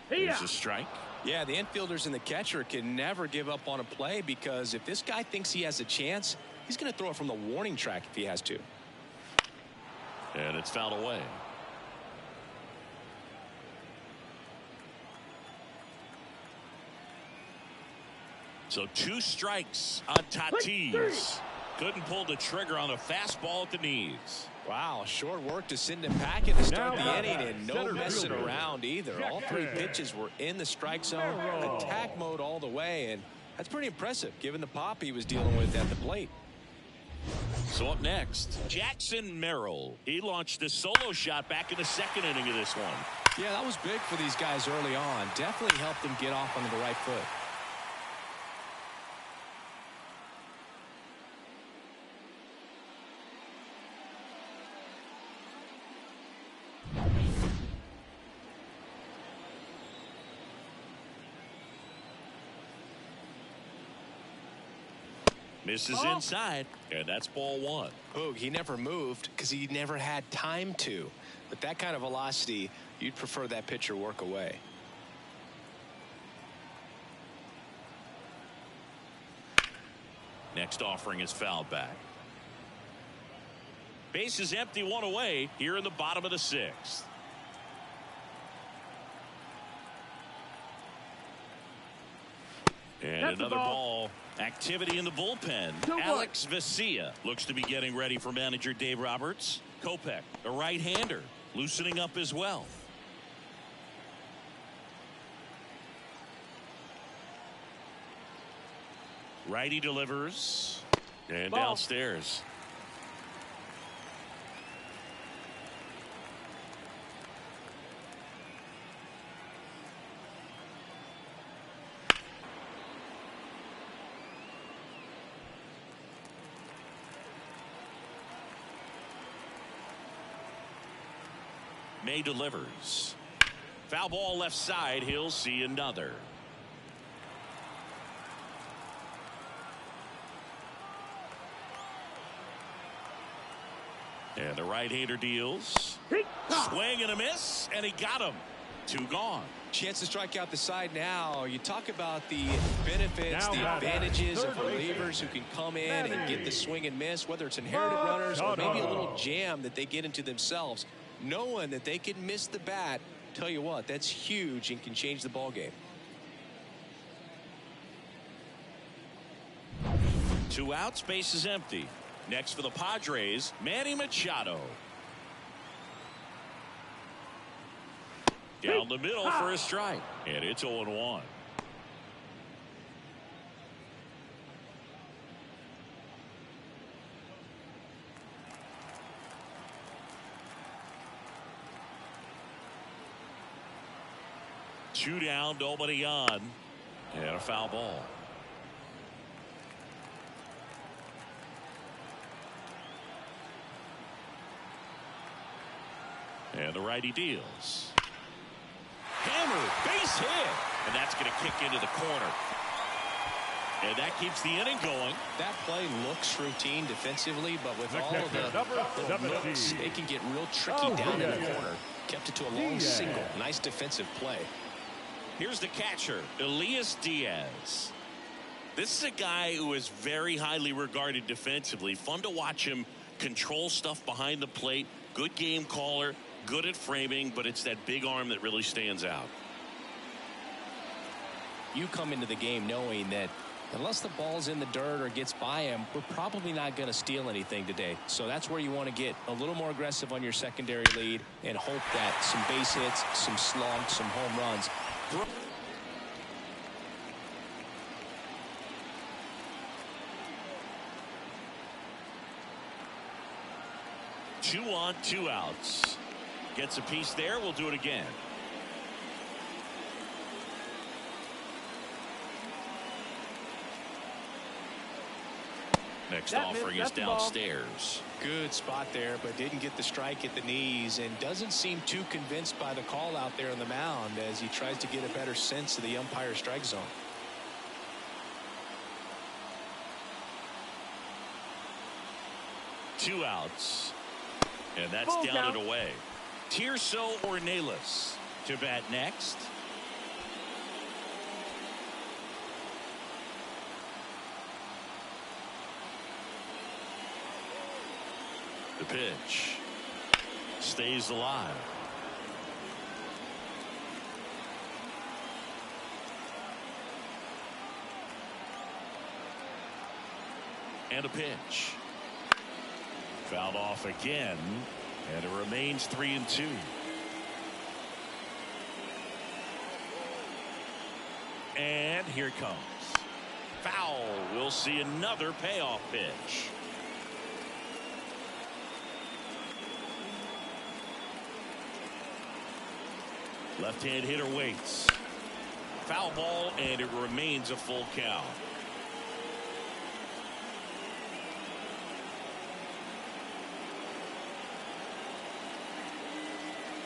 [SPEAKER 1] Here's a strike.
[SPEAKER 2] Yeah, the infielders and the catcher can never give up on a play, because if this guy thinks he has a chance, he's going to throw it from the warning track if he has to.
[SPEAKER 1] And it's fouled away. So 2 strikes on Tatis. Couldn't pull the trigger on a fastball at the knees.
[SPEAKER 2] Wow, short work to send him packing to start the inning, and no messing around either. All 3 pitches were in the strike zone, attack mode all the way, and that's pretty impressive given the pop he was dealing with at the plate.
[SPEAKER 1] So up next, Jackson Merrill. He launched a solo shot back in the 2nd inning of this one.
[SPEAKER 2] Yeah, that was big for these guys early on. Definitely helped them get off onto the right foot.
[SPEAKER 1] Misses inside, and that's ball one.
[SPEAKER 2] Oh, he never moved because he never had time to. With that kind of velocity, you'd prefer that pitcher work away.
[SPEAKER 1] Next offering is fouled back. Base is empty, one away here in the bottom of the sixth. And
[SPEAKER 4] That's
[SPEAKER 1] another ball. Activity in the bullpen. Alex Vesia looks to be getting ready for manager Dave Roberts. Kopech, a right-hander, loosening up as well. Righty delivers. And downstairs. May delivers. Foul ball left side. He'll see another. And the right-hander deals. Swing and a miss, and he got him. Two gone.
[SPEAKER 2] Chance to strike out the side now. You talk about the benefits, the advantages of relievers who can come in and get the swing and miss, whether it's inherited runners or maybe a little jam that they get into themselves. Knowing that they can miss the bat, tell you what, that's huge and can change the ball game.
[SPEAKER 1] Two outs, base is empty. Next for the Padres, Manny Machado. Down the middle for a strike, and it's 0-1. Two down, nobody on, and a foul ball. And the righty deals. Hammer, base hit, and that's going to kick into the corner. And that keeps the inning going.
[SPEAKER 2] That play looks routine defensively, but with all of the looks, they can get real tricky down in the corner. Kept it to a long single. Nice defensive play.
[SPEAKER 1] Here's the catcher, Elias Diaz. This is a guy who is very highly regarded defensively. Fun to watch him control stuff behind the plate. Good game caller, good at framing, but it's that big arm that really stands out.
[SPEAKER 2] You come into the game knowing that unless the ball's in the dirt or gets by him, we're probably not going to steal anything today. So that's where you want to get a little more aggressive on your secondary lead and hope that some base hits, some slugs, some home runs.
[SPEAKER 1] 2 on, 2 outs. Gets a piece there. We'll do it again. Next offering is downstairs.
[SPEAKER 2] Good spot there, but didn't get the strike at the knees and doesn't seem too convinced by the call out there on the mound as he tries to get a better sense of the umpire strike zone.
[SPEAKER 1] Two outs. And that's down and away. Tirso Ornelas to bat next. The pitch stays alive. And a pitch. Fouled off again, and it remains 3-2. And here it comes. Foul. We'll see another payoff pitch. Left-hand hitter waits. Foul ball, and it remains a full count.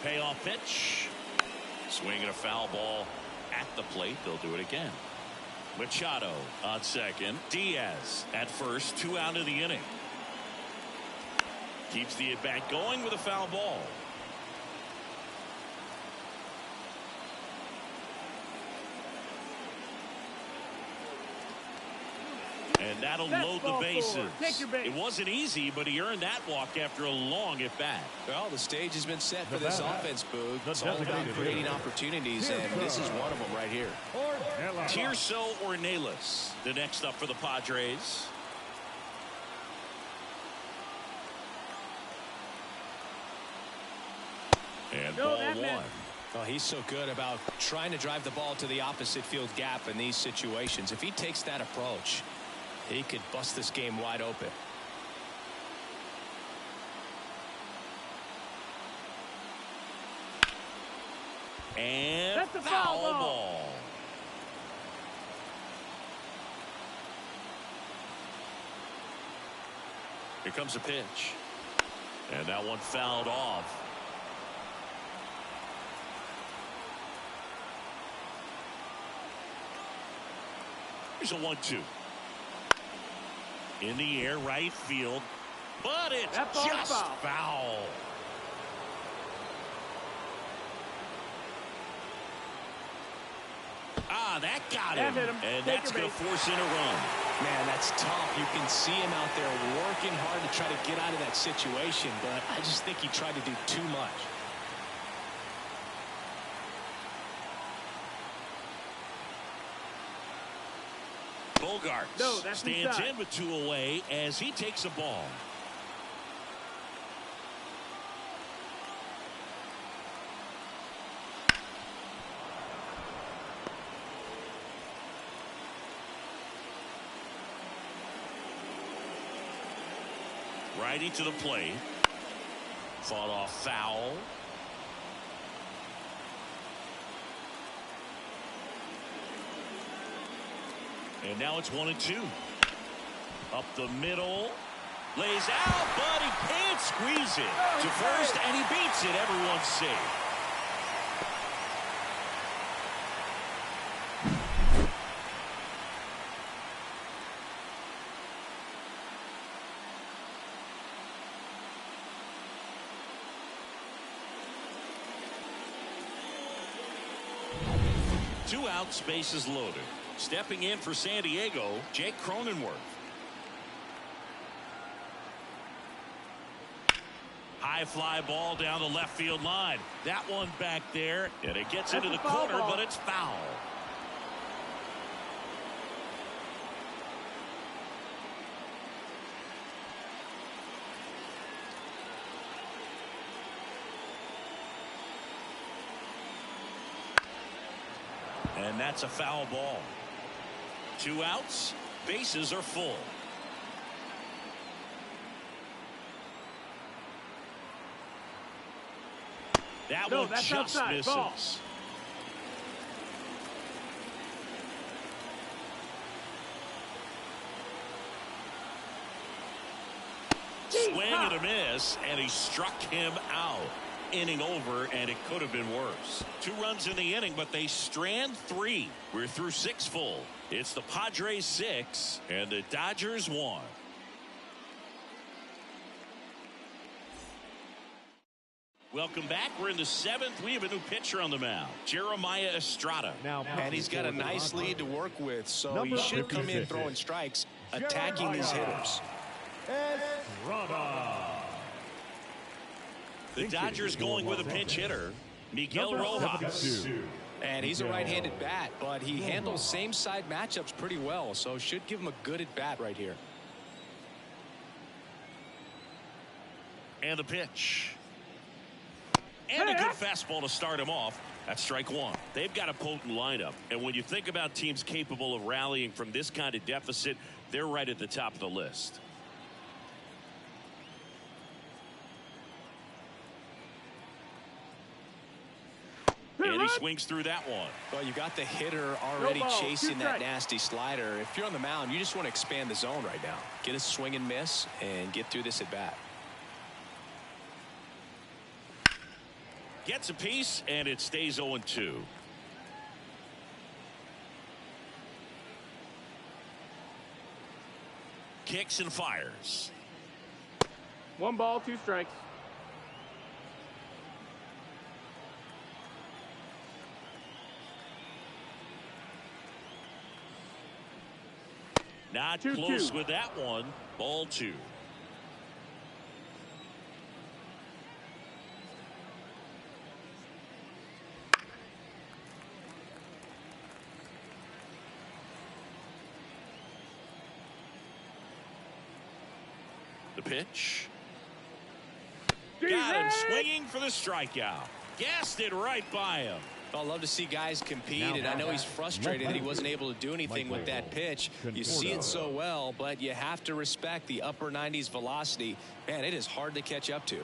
[SPEAKER 1] Payoff pitch. Swinging a foul ball at the plate. They'll do it again. Machado on second. Diaz at first. 2 out of the inning. Keeps the at-bat going with a foul ball. And that'll load the bases. It wasn't easy, but he earned that walk after a long at-bat.
[SPEAKER 2] Well, the stage has been set for this offense, Boog. It's all about creating opportunities, and this is one of them right here.
[SPEAKER 1] Tirso Ornelas, the next up for the Padres. And ball one.
[SPEAKER 2] Well, he's so good about trying to drive the ball to the opposite field gap in these situations. If he takes that approach, he could bust this game wide open.
[SPEAKER 1] And
[SPEAKER 4] that's a
[SPEAKER 1] foul ball. Here comes a pitch. And that one fouled off. Here's a 1-2. In the air, right field. But it's just foul. Ah, that got him. And that's going to force in a run.
[SPEAKER 2] Man, that's tough. You can see him out there working hard to try to get out of that situation, but I just think he tried to do too much.
[SPEAKER 1] Bogarts stands in with 2 away as he takes a ball. Righty to the plate. Fought off foul. And now it's 1-2. Up the middle. Lays out, but he can't squeeze it to first, and he beats it. Everyone's safe. Two outs, bases loaded. Stepping in for San Diego, Jake Cronenworth. High fly ball down the left field line. That one back there, and it gets into the corner, but it's foul. And that's a foul ball. 2 outs, bases are full. That one just outside. Misses. Ball. Swing and a miss, and he struck him out. Inning over, and it could have been worse. 2 runs in the inning, but they strand 3. We're through 6 full. It's the Padres 6 and the Dodgers 1. Welcome back. We're in the 7th. We have a new pitcher on the mound, Jeremiah Estrada.
[SPEAKER 2] And he's got a nice lead to work with, so he should come in throwing strikes, attacking these hitters.
[SPEAKER 1] The Dodgers going with a pinch hitter, Miguel Rojas.
[SPEAKER 2] And he's a right-handed bat, but he handles same-side matchups pretty well, so should give him a good at-bat right here.
[SPEAKER 1] And the pitch. And a good fastball to start him off. That's strike 1. They've got a potent lineup, and when you think about teams capable of rallying from this kind of deficit, they're right at the top of the list. And he swings through that one.
[SPEAKER 2] Well, you got the hitter already chasing that nasty slider. If you're on the mound, you just want to expand the zone right now. Get a swing and miss and get through this at bat.
[SPEAKER 1] Gets a piece, and it stays 0-2. Kicks and fires.
[SPEAKER 4] 1 ball, 2 strikes.
[SPEAKER 1] Not
[SPEAKER 4] 2-2.
[SPEAKER 1] close with that one. Ball 2. The pitch. Got him swinging for the strikeout. Gassed it right by him.
[SPEAKER 2] I'd love to see guys compete, and I know he's frustrated that he wasn't able to do anything with that pitch. You see it so well, but you have to respect the upper 90s velocity. Man, it is hard to catch up to.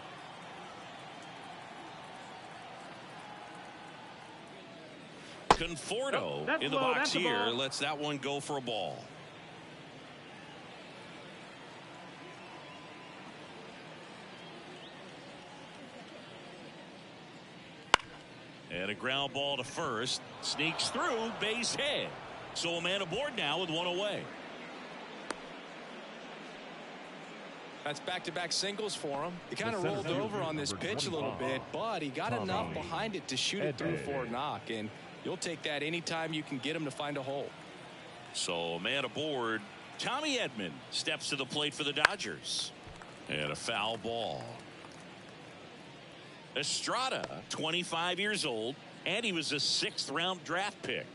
[SPEAKER 1] Conforto in the box here lets that one go for a ball. And a ground ball to first. Sneaks through, base hit. So a man aboard now with 1 away.
[SPEAKER 2] That's back-to-back singles for him. He kind of rolled over on this pitch a little bit, but he got enough behind it to shoot it through for a knock. And you'll take that anytime you can get him to find a hole.
[SPEAKER 1] So a man aboard. Tommy Edman steps to the plate for the Dodgers. And a foul ball. Estrada, 25 years old, and he was a 6th round draft pick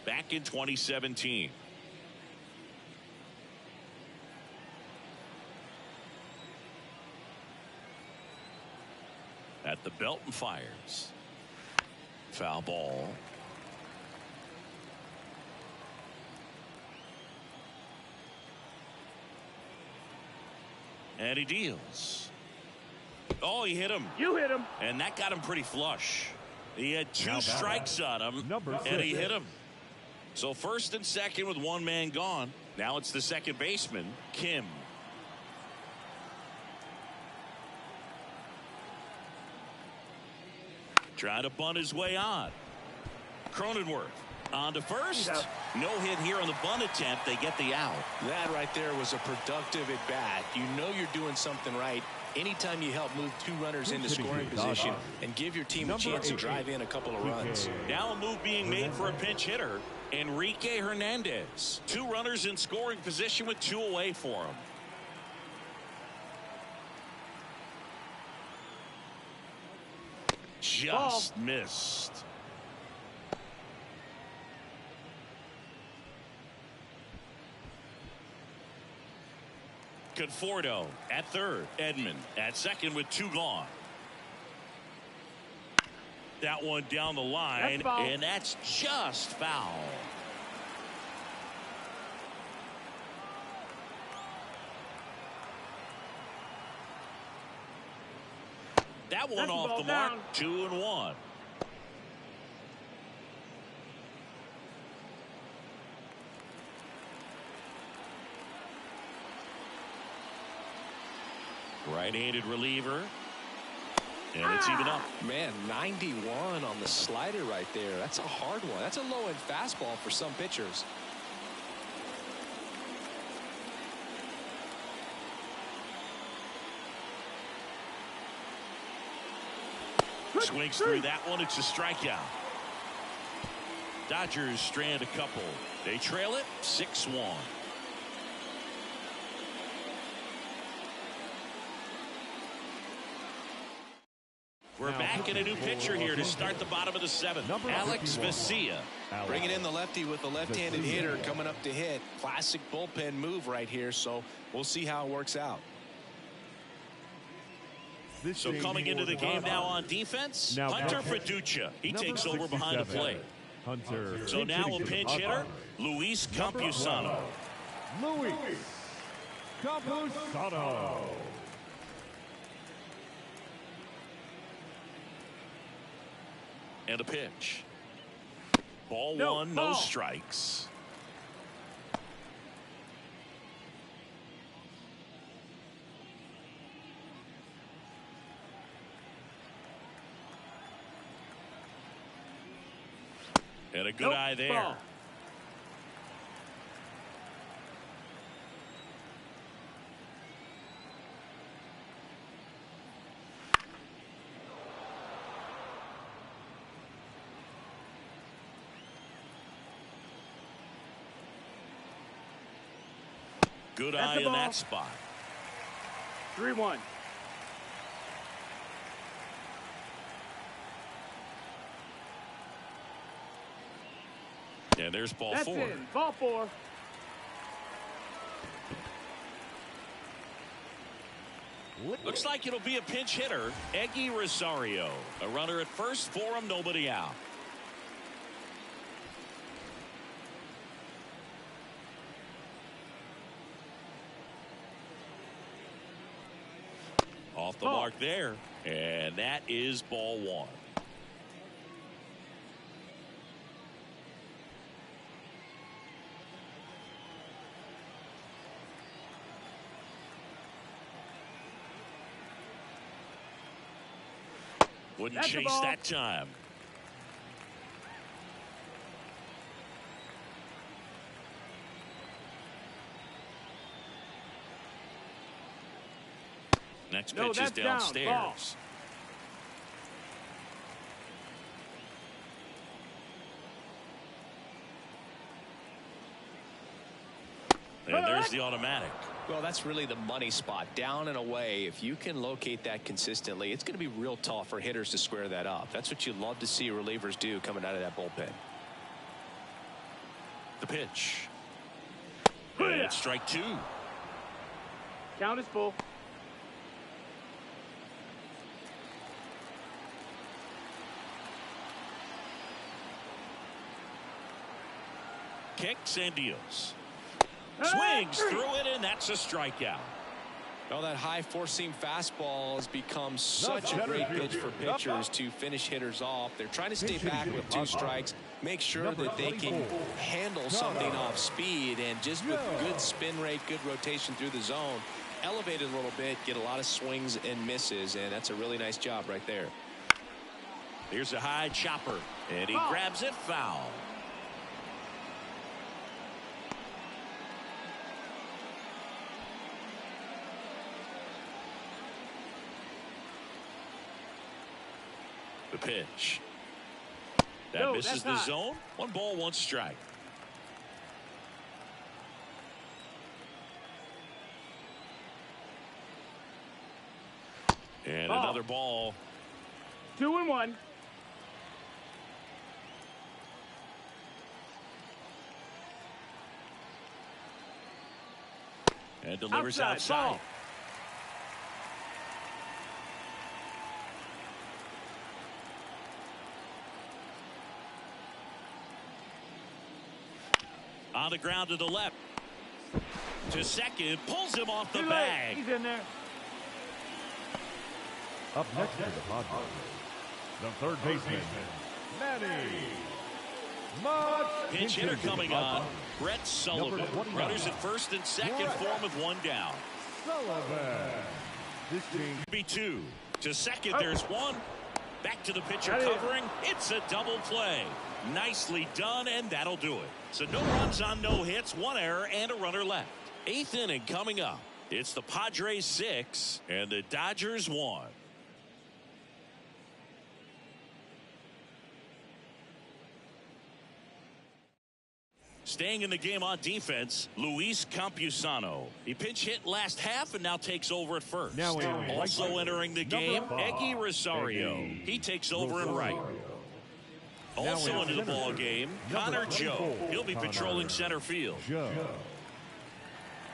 [SPEAKER 1] back in 2017. At the belt and fires. Foul ball. And he deals. Oh, he hit him.
[SPEAKER 4] You hit him.
[SPEAKER 1] And that got him pretty flush. He had 2 strikes on him, and he hit him. So first and second with 1 man gone. Now it's the second baseman, Kim. Trying to bunt his way on. Cronenworth on to first. No hit here on the bunt attempt. They get the out.
[SPEAKER 2] That right there was a productive at bat. You know you're doing something right anytime you help move 2 runners into scoring position and give your team a chance to drive in a couple of runs.
[SPEAKER 1] Now a move being made for a pinch hitter, Enrique Hernandez. 2 runners in scoring position with 2 away for him. Just missed. Conforto at third. Edman at second with 2 gone. That one down the line, and that's just foul. That one off the mark. 2-1. Right-handed reliever. And it's even up.
[SPEAKER 2] Man, 91 on the slider right there. That's a hard one. That's a low-end fastball for some pitchers.
[SPEAKER 1] Swings through that one. It's a strikeout. Dodgers strand a couple. They trail it 6-1. We're back in a new pitcher here to start the bottom of the 7th. Alex Vesia.
[SPEAKER 2] Bringing in the lefty with the left-handed hitter coming up to hit. Classic bullpen move right here, so we'll see how it works out.
[SPEAKER 1] So coming into the game now on defense, Hunter Fiducia. He takes over behind the plate. So now a pinch hitter, Luis Campusano.
[SPEAKER 3] Luis Campusano.
[SPEAKER 1] And a pitch. Ball 1, no strikes. And a good eye there. Good eye in that spot.
[SPEAKER 4] 3-1.
[SPEAKER 1] And there's ball
[SPEAKER 4] That's
[SPEAKER 1] 4.
[SPEAKER 4] in. Ball 4.
[SPEAKER 1] Looks like it'll be a pinch hitter, Eggy Rosario. A runner at first for him, nobody out. Off the mark there, and that is ball 1. Wouldn't chase that time. Next pitch is downstairs. And there's the automatic.
[SPEAKER 2] Well, that's really the money spot. Down and away. If you can locate that consistently, it's going to be real tough for hitters to square that up. That's what you love to see relievers do coming out of that bullpen.
[SPEAKER 1] The pitch. And it's strike 2.
[SPEAKER 4] Count is full.
[SPEAKER 1] Kicks and deals. Swings through it, and that's a strikeout.
[SPEAKER 2] Well, that high four-seam fastball has become such a great pitch for pitchers to finish hitters off. They're trying to stay back with 2 strikes, make sure that they can handle something off speed, and just with good spin rate, good rotation through the zone, elevate it a little bit, get a lot of swings and misses, and that's a really nice job right there.
[SPEAKER 1] Here's a high chopper, and he grabs it foul. The pitch. That misses the zone. 1 ball, 1 strike. And another ball.
[SPEAKER 4] 2-1.
[SPEAKER 1] And delivers outside. On the ground to the left. To second. Pulls him off the bag.
[SPEAKER 4] He's in there.
[SPEAKER 3] Up next for the Padres, the third baseman, Manny.
[SPEAKER 1] Pinch hitter coming on. Brett Sullivan. Runners at first and second for him with 1 down.
[SPEAKER 3] Sullivan. This game
[SPEAKER 1] Be 2. To second, there's 1. Back to the pitcher covering. It's a double play. Nicely done, and that'll do it. So no runs on no hits, 1 error, and a runner left. 8th inning coming up. It's the Padres 6 and the Dodgers 1. Staying in the game on defense, Luis Campusano. He pinch hit last half and now takes over at first.
[SPEAKER 3] Now
[SPEAKER 1] also entering the game, Eggy Rosario. He takes over in right. Also into the ball game, Connor Joe. He'll be patrolling center field.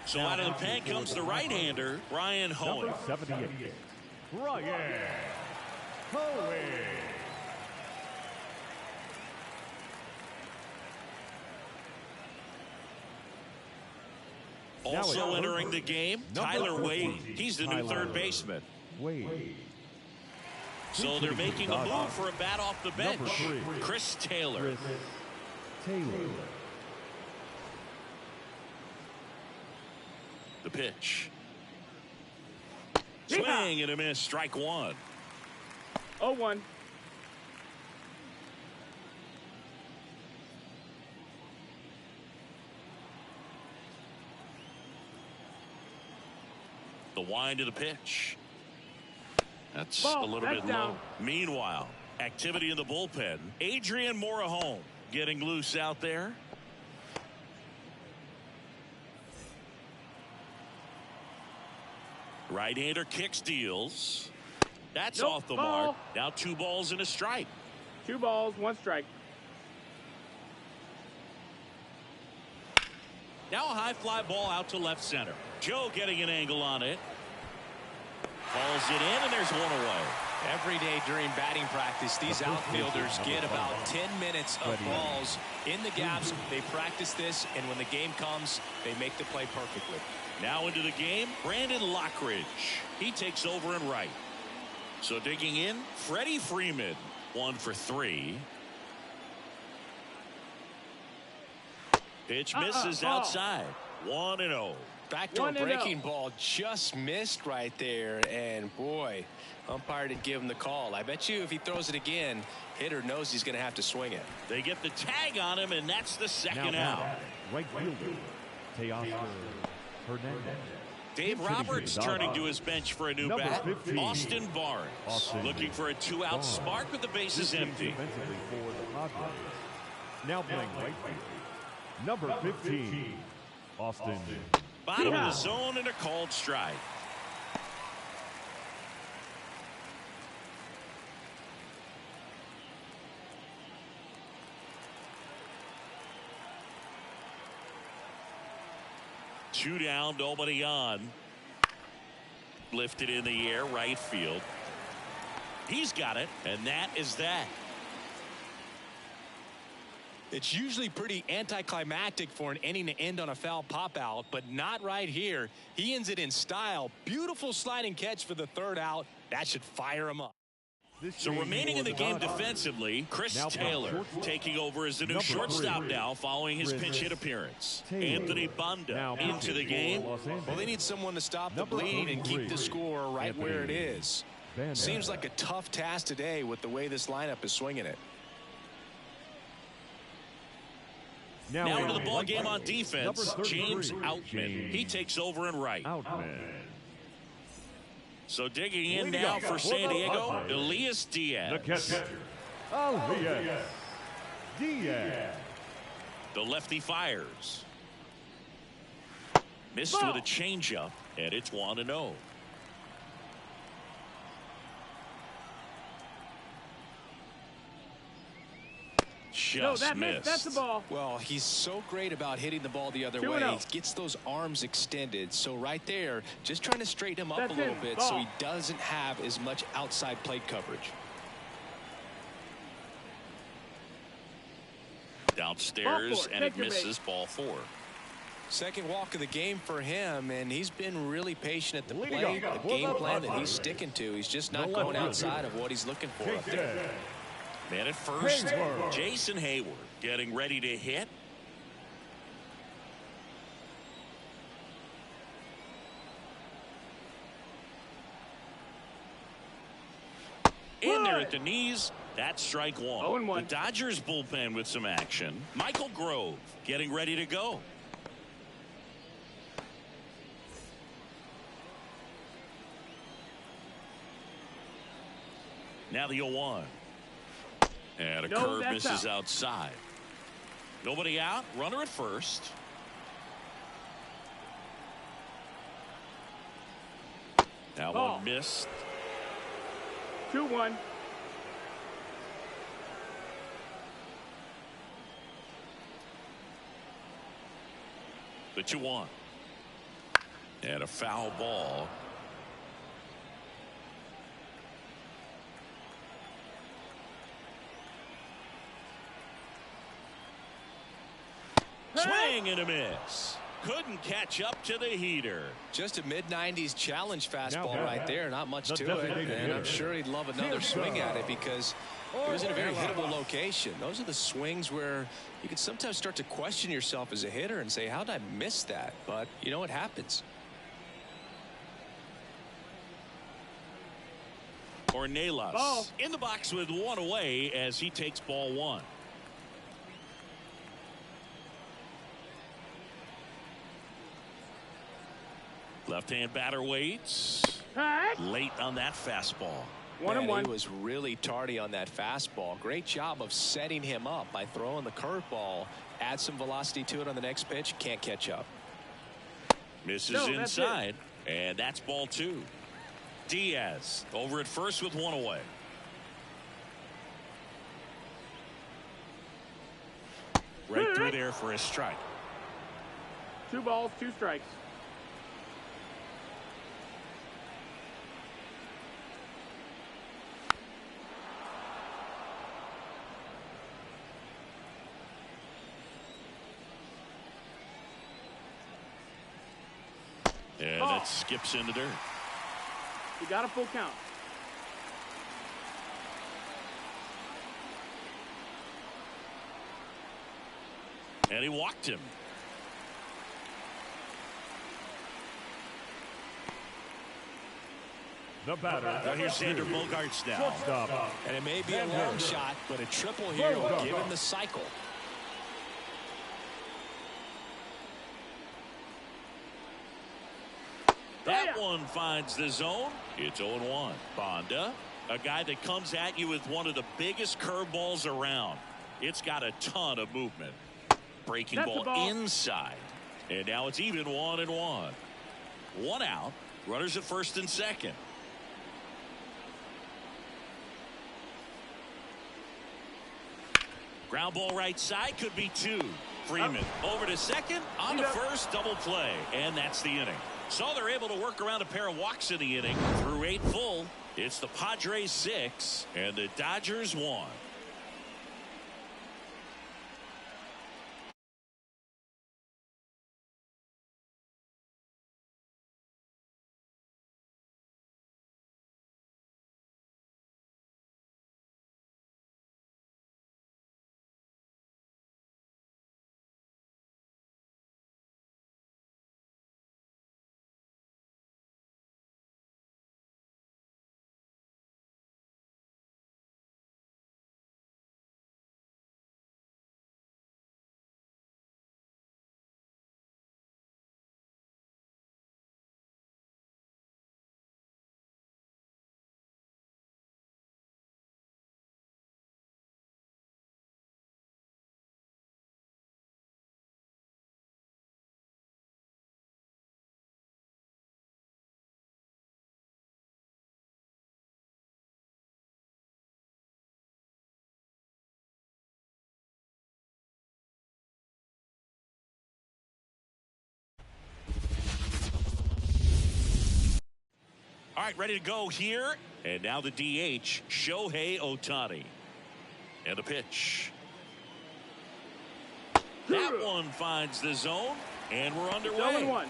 [SPEAKER 1] So out of the pen comes the right-hander, Ryan Hoeing.
[SPEAKER 3] number 78, Ryan Hoeing.
[SPEAKER 1] Also entering the game, Tyler Wade. He's the new third baseman.
[SPEAKER 3] Wade.
[SPEAKER 1] So they're making a move for a bat off the bench. Chris Taylor. The pitch. Swing and a miss. Strike 1.
[SPEAKER 4] 0-1.
[SPEAKER 1] The wind of the pitch. That's a little bit low. Meanwhile, activity in the bullpen. Adrian Morejon getting loose out there. Right-hander kicks, deals. That's
[SPEAKER 4] Nope,
[SPEAKER 1] off the
[SPEAKER 4] ball.
[SPEAKER 1] mark. Now 2 balls and a strike.
[SPEAKER 4] 2 balls, 1 strike.
[SPEAKER 1] Now a high fly ball out to left center. Joe getting an angle on it. Calls it in, and there's 1 away.
[SPEAKER 2] Every day during batting practice, these outfielders get about 10 minutes of balls in the gaps. They practice this, and when the game comes, they make the play perfectly.
[SPEAKER 1] Now into the game, Brandon Lockridge. He takes over in right. So digging in, Freddie Freeman, 1 for 3. Pitch misses outside. 1-0.
[SPEAKER 2] Backdoor breaking ball just missed right there, and boy, umpire didn't give him the call. I bet you if he throws it again, hitter knows he's going to have to swing it.
[SPEAKER 1] They get the tag on him, and that's the second out.
[SPEAKER 3] Right fielder, Teoscar Hernandez.
[SPEAKER 1] Dave Roberts turning to his bench for a new bat.
[SPEAKER 3] 15,
[SPEAKER 1] Austin Barnes looking for a 2-out spark with the bases empty.
[SPEAKER 3] Defensively for the Padres. Now playing right field, number 15, Austin.
[SPEAKER 1] Bottom of the zone and a called strike. Two down, nobody on. Lifted in the air, right field. He's got it, and that is that.
[SPEAKER 2] It's usually pretty anticlimactic for an inning to end on a foul pop out, but not right here. He ends it in style. Beautiful sliding catch for the 3rd out. That should fire him up.
[SPEAKER 1] So remaining in the game defensively, Chris Taylor taking over as the new shortstop now following his pinch hit appearance. Anthony Banda into the game.
[SPEAKER 2] Well, they need someone to stop the bleeding and keep the score right where it is. Seems like a tough task today with the way this lineup is swinging it.
[SPEAKER 1] Now into the ball game on defense, James Outman. He takes over in right. So digging in now for San Diego, Elias Diaz.
[SPEAKER 3] The catcher, Elias Diaz.
[SPEAKER 1] The lefty fires. Missed with a changeup, and it's 1-0. Just missed.
[SPEAKER 4] That's the ball.
[SPEAKER 2] Well, he's so great about hitting the ball the other way. He gets those arms extended. So right there, just trying to straighten him up a little bit so he doesn't have as much outside plate coverage.
[SPEAKER 1] Downstairs, and it misses. Ball 4.
[SPEAKER 2] Second walk of the game for him, and he's been really patient at the plate. A game plan that he's sticking to. He's just not going outside of what he's looking for up there.
[SPEAKER 1] Man at first, Jason Hayward getting ready to hit. In there at the knees. That's strike 1. The Dodgers bullpen with some action. Michael Grove getting ready to go. Now the 0-1. And a curve misses outside. Nobody out. Runner at first. Now one missed.
[SPEAKER 4] 2-1.
[SPEAKER 1] The 2-1. And a foul ball. Swing and a miss. Couldn't catch up to the heater.
[SPEAKER 2] Just a mid-90s challenge fastball right there. Not much to it. And I'm sure he'd love another swing at it because it was in a very hittable location. Those are the swings where you can sometimes start to question yourself as a hitter and say, how did I miss that? But, you know, it happens.
[SPEAKER 1] Ornelas in the box with 1 away as he takes ball 1. Left-hand batter waits. Late on that fastball.
[SPEAKER 4] 1-1.
[SPEAKER 2] He was really tardy on that fastball. Great job of setting him up by throwing the curveball. Add some velocity to it on the next pitch. Can't catch up.
[SPEAKER 1] Misses inside. And that's ball 2. Diaz over at first with 1 away. Right through there for a strike.
[SPEAKER 4] 2 balls, 2 strikes.
[SPEAKER 1] And that skips into dirt.
[SPEAKER 4] You got a full count.
[SPEAKER 1] And he walked him.
[SPEAKER 3] The batter.
[SPEAKER 1] Now here's Xander Bogaerts now.
[SPEAKER 3] Shortstop.
[SPEAKER 2] And it may be a long shot, but a triple here will give him the cycle.
[SPEAKER 1] That one finds the zone. It's 0-1. Bonda, a guy that comes at you with one of the biggest curveballs around. It's got a ton of movement. Breaking ball inside. And now it's even 1-1. 1 out. Runners at first and second. Ground ball right side, could be 2. Freeman over to second, on to first, double play. And that's the inning. So they're able to work around a pair of walks in the inning through 8 full. It's the Padres 6 and the Dodgers 1. All right, ready to go here. And now the DH, Shohei Ohtani. And the pitch. That one finds the zone, and we're underway.
[SPEAKER 4] 0-1.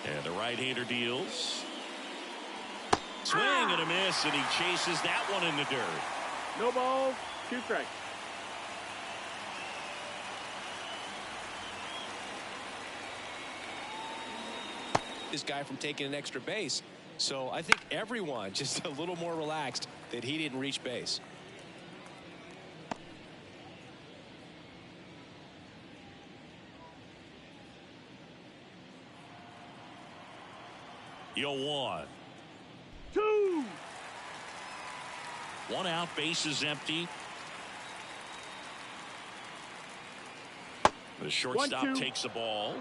[SPEAKER 1] And the right-hander deals. Swing and a miss, and he chases that one in the dirt.
[SPEAKER 4] No balls, 2 strikes.
[SPEAKER 2] This guy from taking an extra base. So I think everyone just a little more relaxed that he didn't reach base.
[SPEAKER 1] Yo, 1.
[SPEAKER 4] 2.
[SPEAKER 1] 1 out, base is empty. The shortstop takes the ball.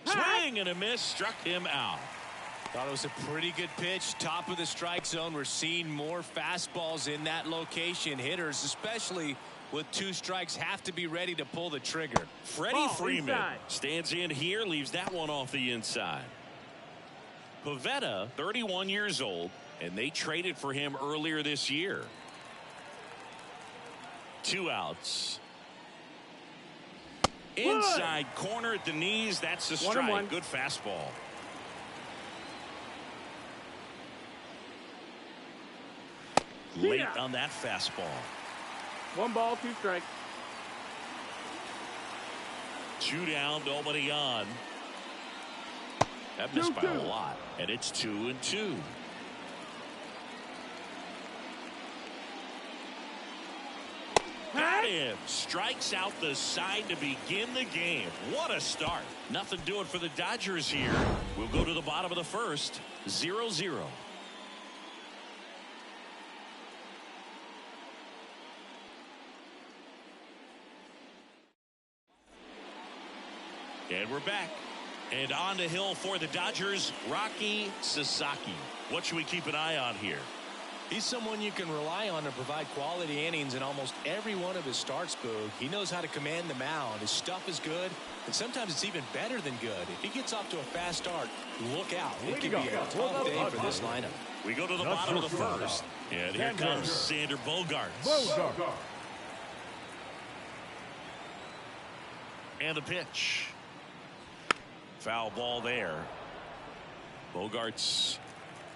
[SPEAKER 1] Swing and a miss, struck him out.
[SPEAKER 2] Thought it was a pretty good pitch. Top of the strike zone. We're seeing more fastballs in that location. Hitters, especially with 2 strikes, have to be ready to pull the trigger.
[SPEAKER 1] Freddie Freeman stands in here, leaves that one off the inside. Pivetta, 31 years old, and they traded for him earlier this year. 2 outs. Inside corner at the knees. That's the strike.
[SPEAKER 4] 1-1.
[SPEAKER 1] Good fastball. Late on that fastball.
[SPEAKER 4] 1 ball, 2 strikes.
[SPEAKER 1] 2 down, nobody on. That missed by a lot, and it's 2-2. Got him. Strikes out the side to begin the game. What a start. Nothing doing for the Dodgers here. We'll go to the bottom of the first. 0-0. And we're back. And on the hill for the Dodgers, Rocky Sasaki. What should we keep an eye on here?
[SPEAKER 2] He's someone you can rely on to provide quality innings in almost every one of his starts, Boog. He knows how to command the mound. His stuff is good, and sometimes it's even better than good. If he gets off to a fast start, look out. It could be a tough day for this lineup.
[SPEAKER 1] We go to the bottom of the first. And here comes Sander Bogaerts. And the pitch. Foul ball there. Bogaerts,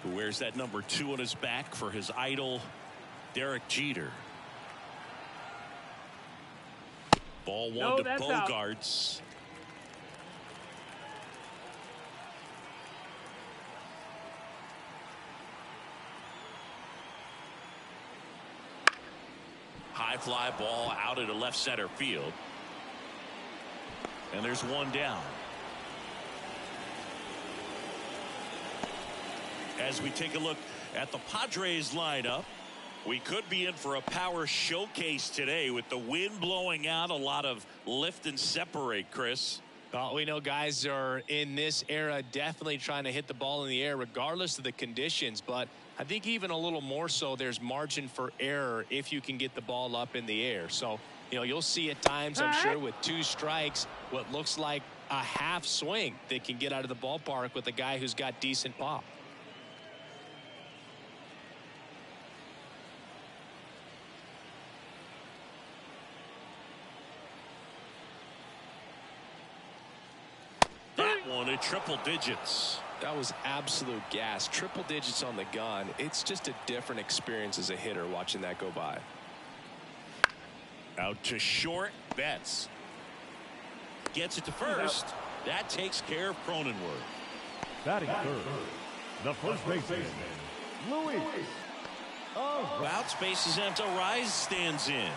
[SPEAKER 1] who wears that number 2 on his back for his idol, Derek Jeter. Ball 1 to Bogaerts. High fly ball out into left center field. And there's one down. As we take a look at the Padres lineup, we could be in for a power showcase today with the wind blowing out, a lot of lift and separate, Chris.
[SPEAKER 2] Well, we know guys are in this era definitely trying to hit the ball in the air regardless of the conditions, but I think even a little more so there's margin for error if you can get the ball up in the air. So, you know, you'll see at times, I'm sure, with 2 strikes, what looks like a half swing that can get out of the ballpark with a guy who's got decent pop.
[SPEAKER 1] That one at triple digits.
[SPEAKER 2] That was absolute gas. Triple digits on the gun. It's just a different experience as a hitter watching that go by.
[SPEAKER 1] Out to short. Betts gets it to first. That takes care of Cronenworth.
[SPEAKER 3] Batting third, the first baseman, Louis.
[SPEAKER 1] Out space is empty. Rise stands in.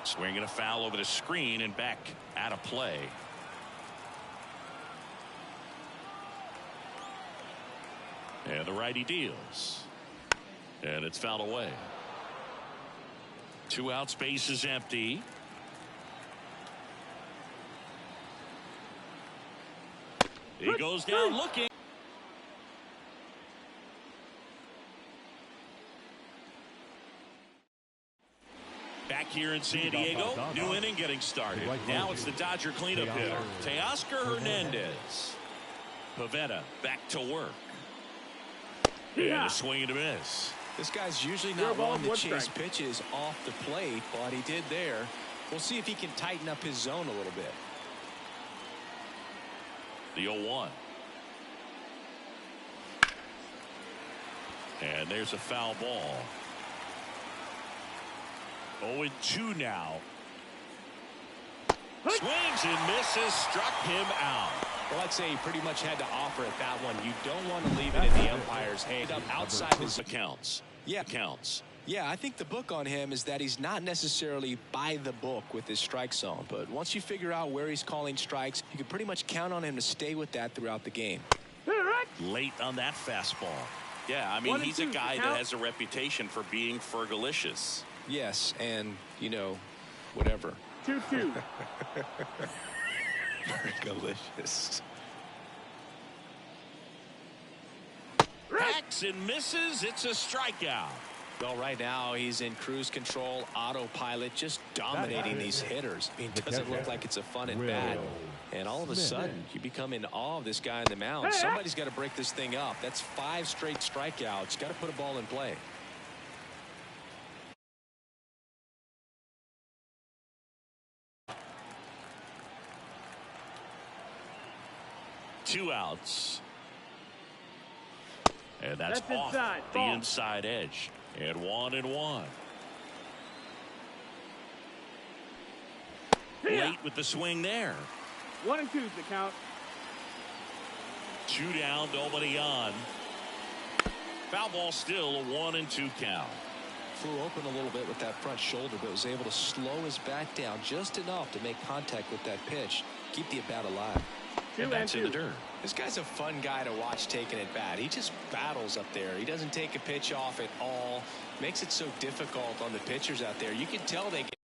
[SPEAKER 1] Swinging a foul over the screen and back out of play. And the righty deals. And it's fouled away. 2 out, space is empty. He goes down looking. Back here in San Diego, new inning getting started. Now it's the Dodger cleanup hitter, Teoscar Hernandez. Pivetta back to work. And a swing and a miss.
[SPEAKER 2] This guy's usually not one to chase pitches off the plate, but he did there. We'll see if he can tighten up his zone a little bit.
[SPEAKER 1] The 0-1. And there's a foul ball. 0-2 now. Swings and misses, struck him out.
[SPEAKER 2] Well, I'd say he pretty much had to offer at that one. You don't want to leave it in the umpire's hand. Outside his
[SPEAKER 1] accounts.
[SPEAKER 2] Yeah,
[SPEAKER 1] counts.
[SPEAKER 2] Yeah, I think the book on him is that he's not necessarily by the book with his strike zone. But once you figure out where he's calling strikes, you can pretty much count on him to stay with that throughout the game.
[SPEAKER 1] Late on that fastball. Yeah, I mean, he's a guy that has a reputation for being fergalicious.
[SPEAKER 2] Yes, and, you know, whatever.
[SPEAKER 4] 2-2.
[SPEAKER 2] Fergalicious.
[SPEAKER 1] Hacks and misses. It's a strikeout.
[SPEAKER 2] Well, right now he's in cruise control, autopilot, just dominating these hitters. I mean, it doesn't look like it's a fun at bat. And all of a sudden, you become in awe of this guy on the mound. Somebody's got to break this thing up. That's 5 straight strikeouts. Got to put a ball in play.
[SPEAKER 1] Two outs. And that's off the inside edge. And 1-1. Late with the swing there.
[SPEAKER 4] 1-2's the count.
[SPEAKER 1] 2 down, nobody on. Foul ball still, a 1-2 count.
[SPEAKER 2] Flew open a little bit with that front shoulder, but was able to slow his back down just enough to make contact with that pitch. Keep the at-bat alive.
[SPEAKER 1] And that's in the dirt.
[SPEAKER 2] This guy's a fun guy to watch taking at bat. He just battles up there. He doesn't take a pitch off at all. Makes it so difficult on the pitchers out there. You can tell they get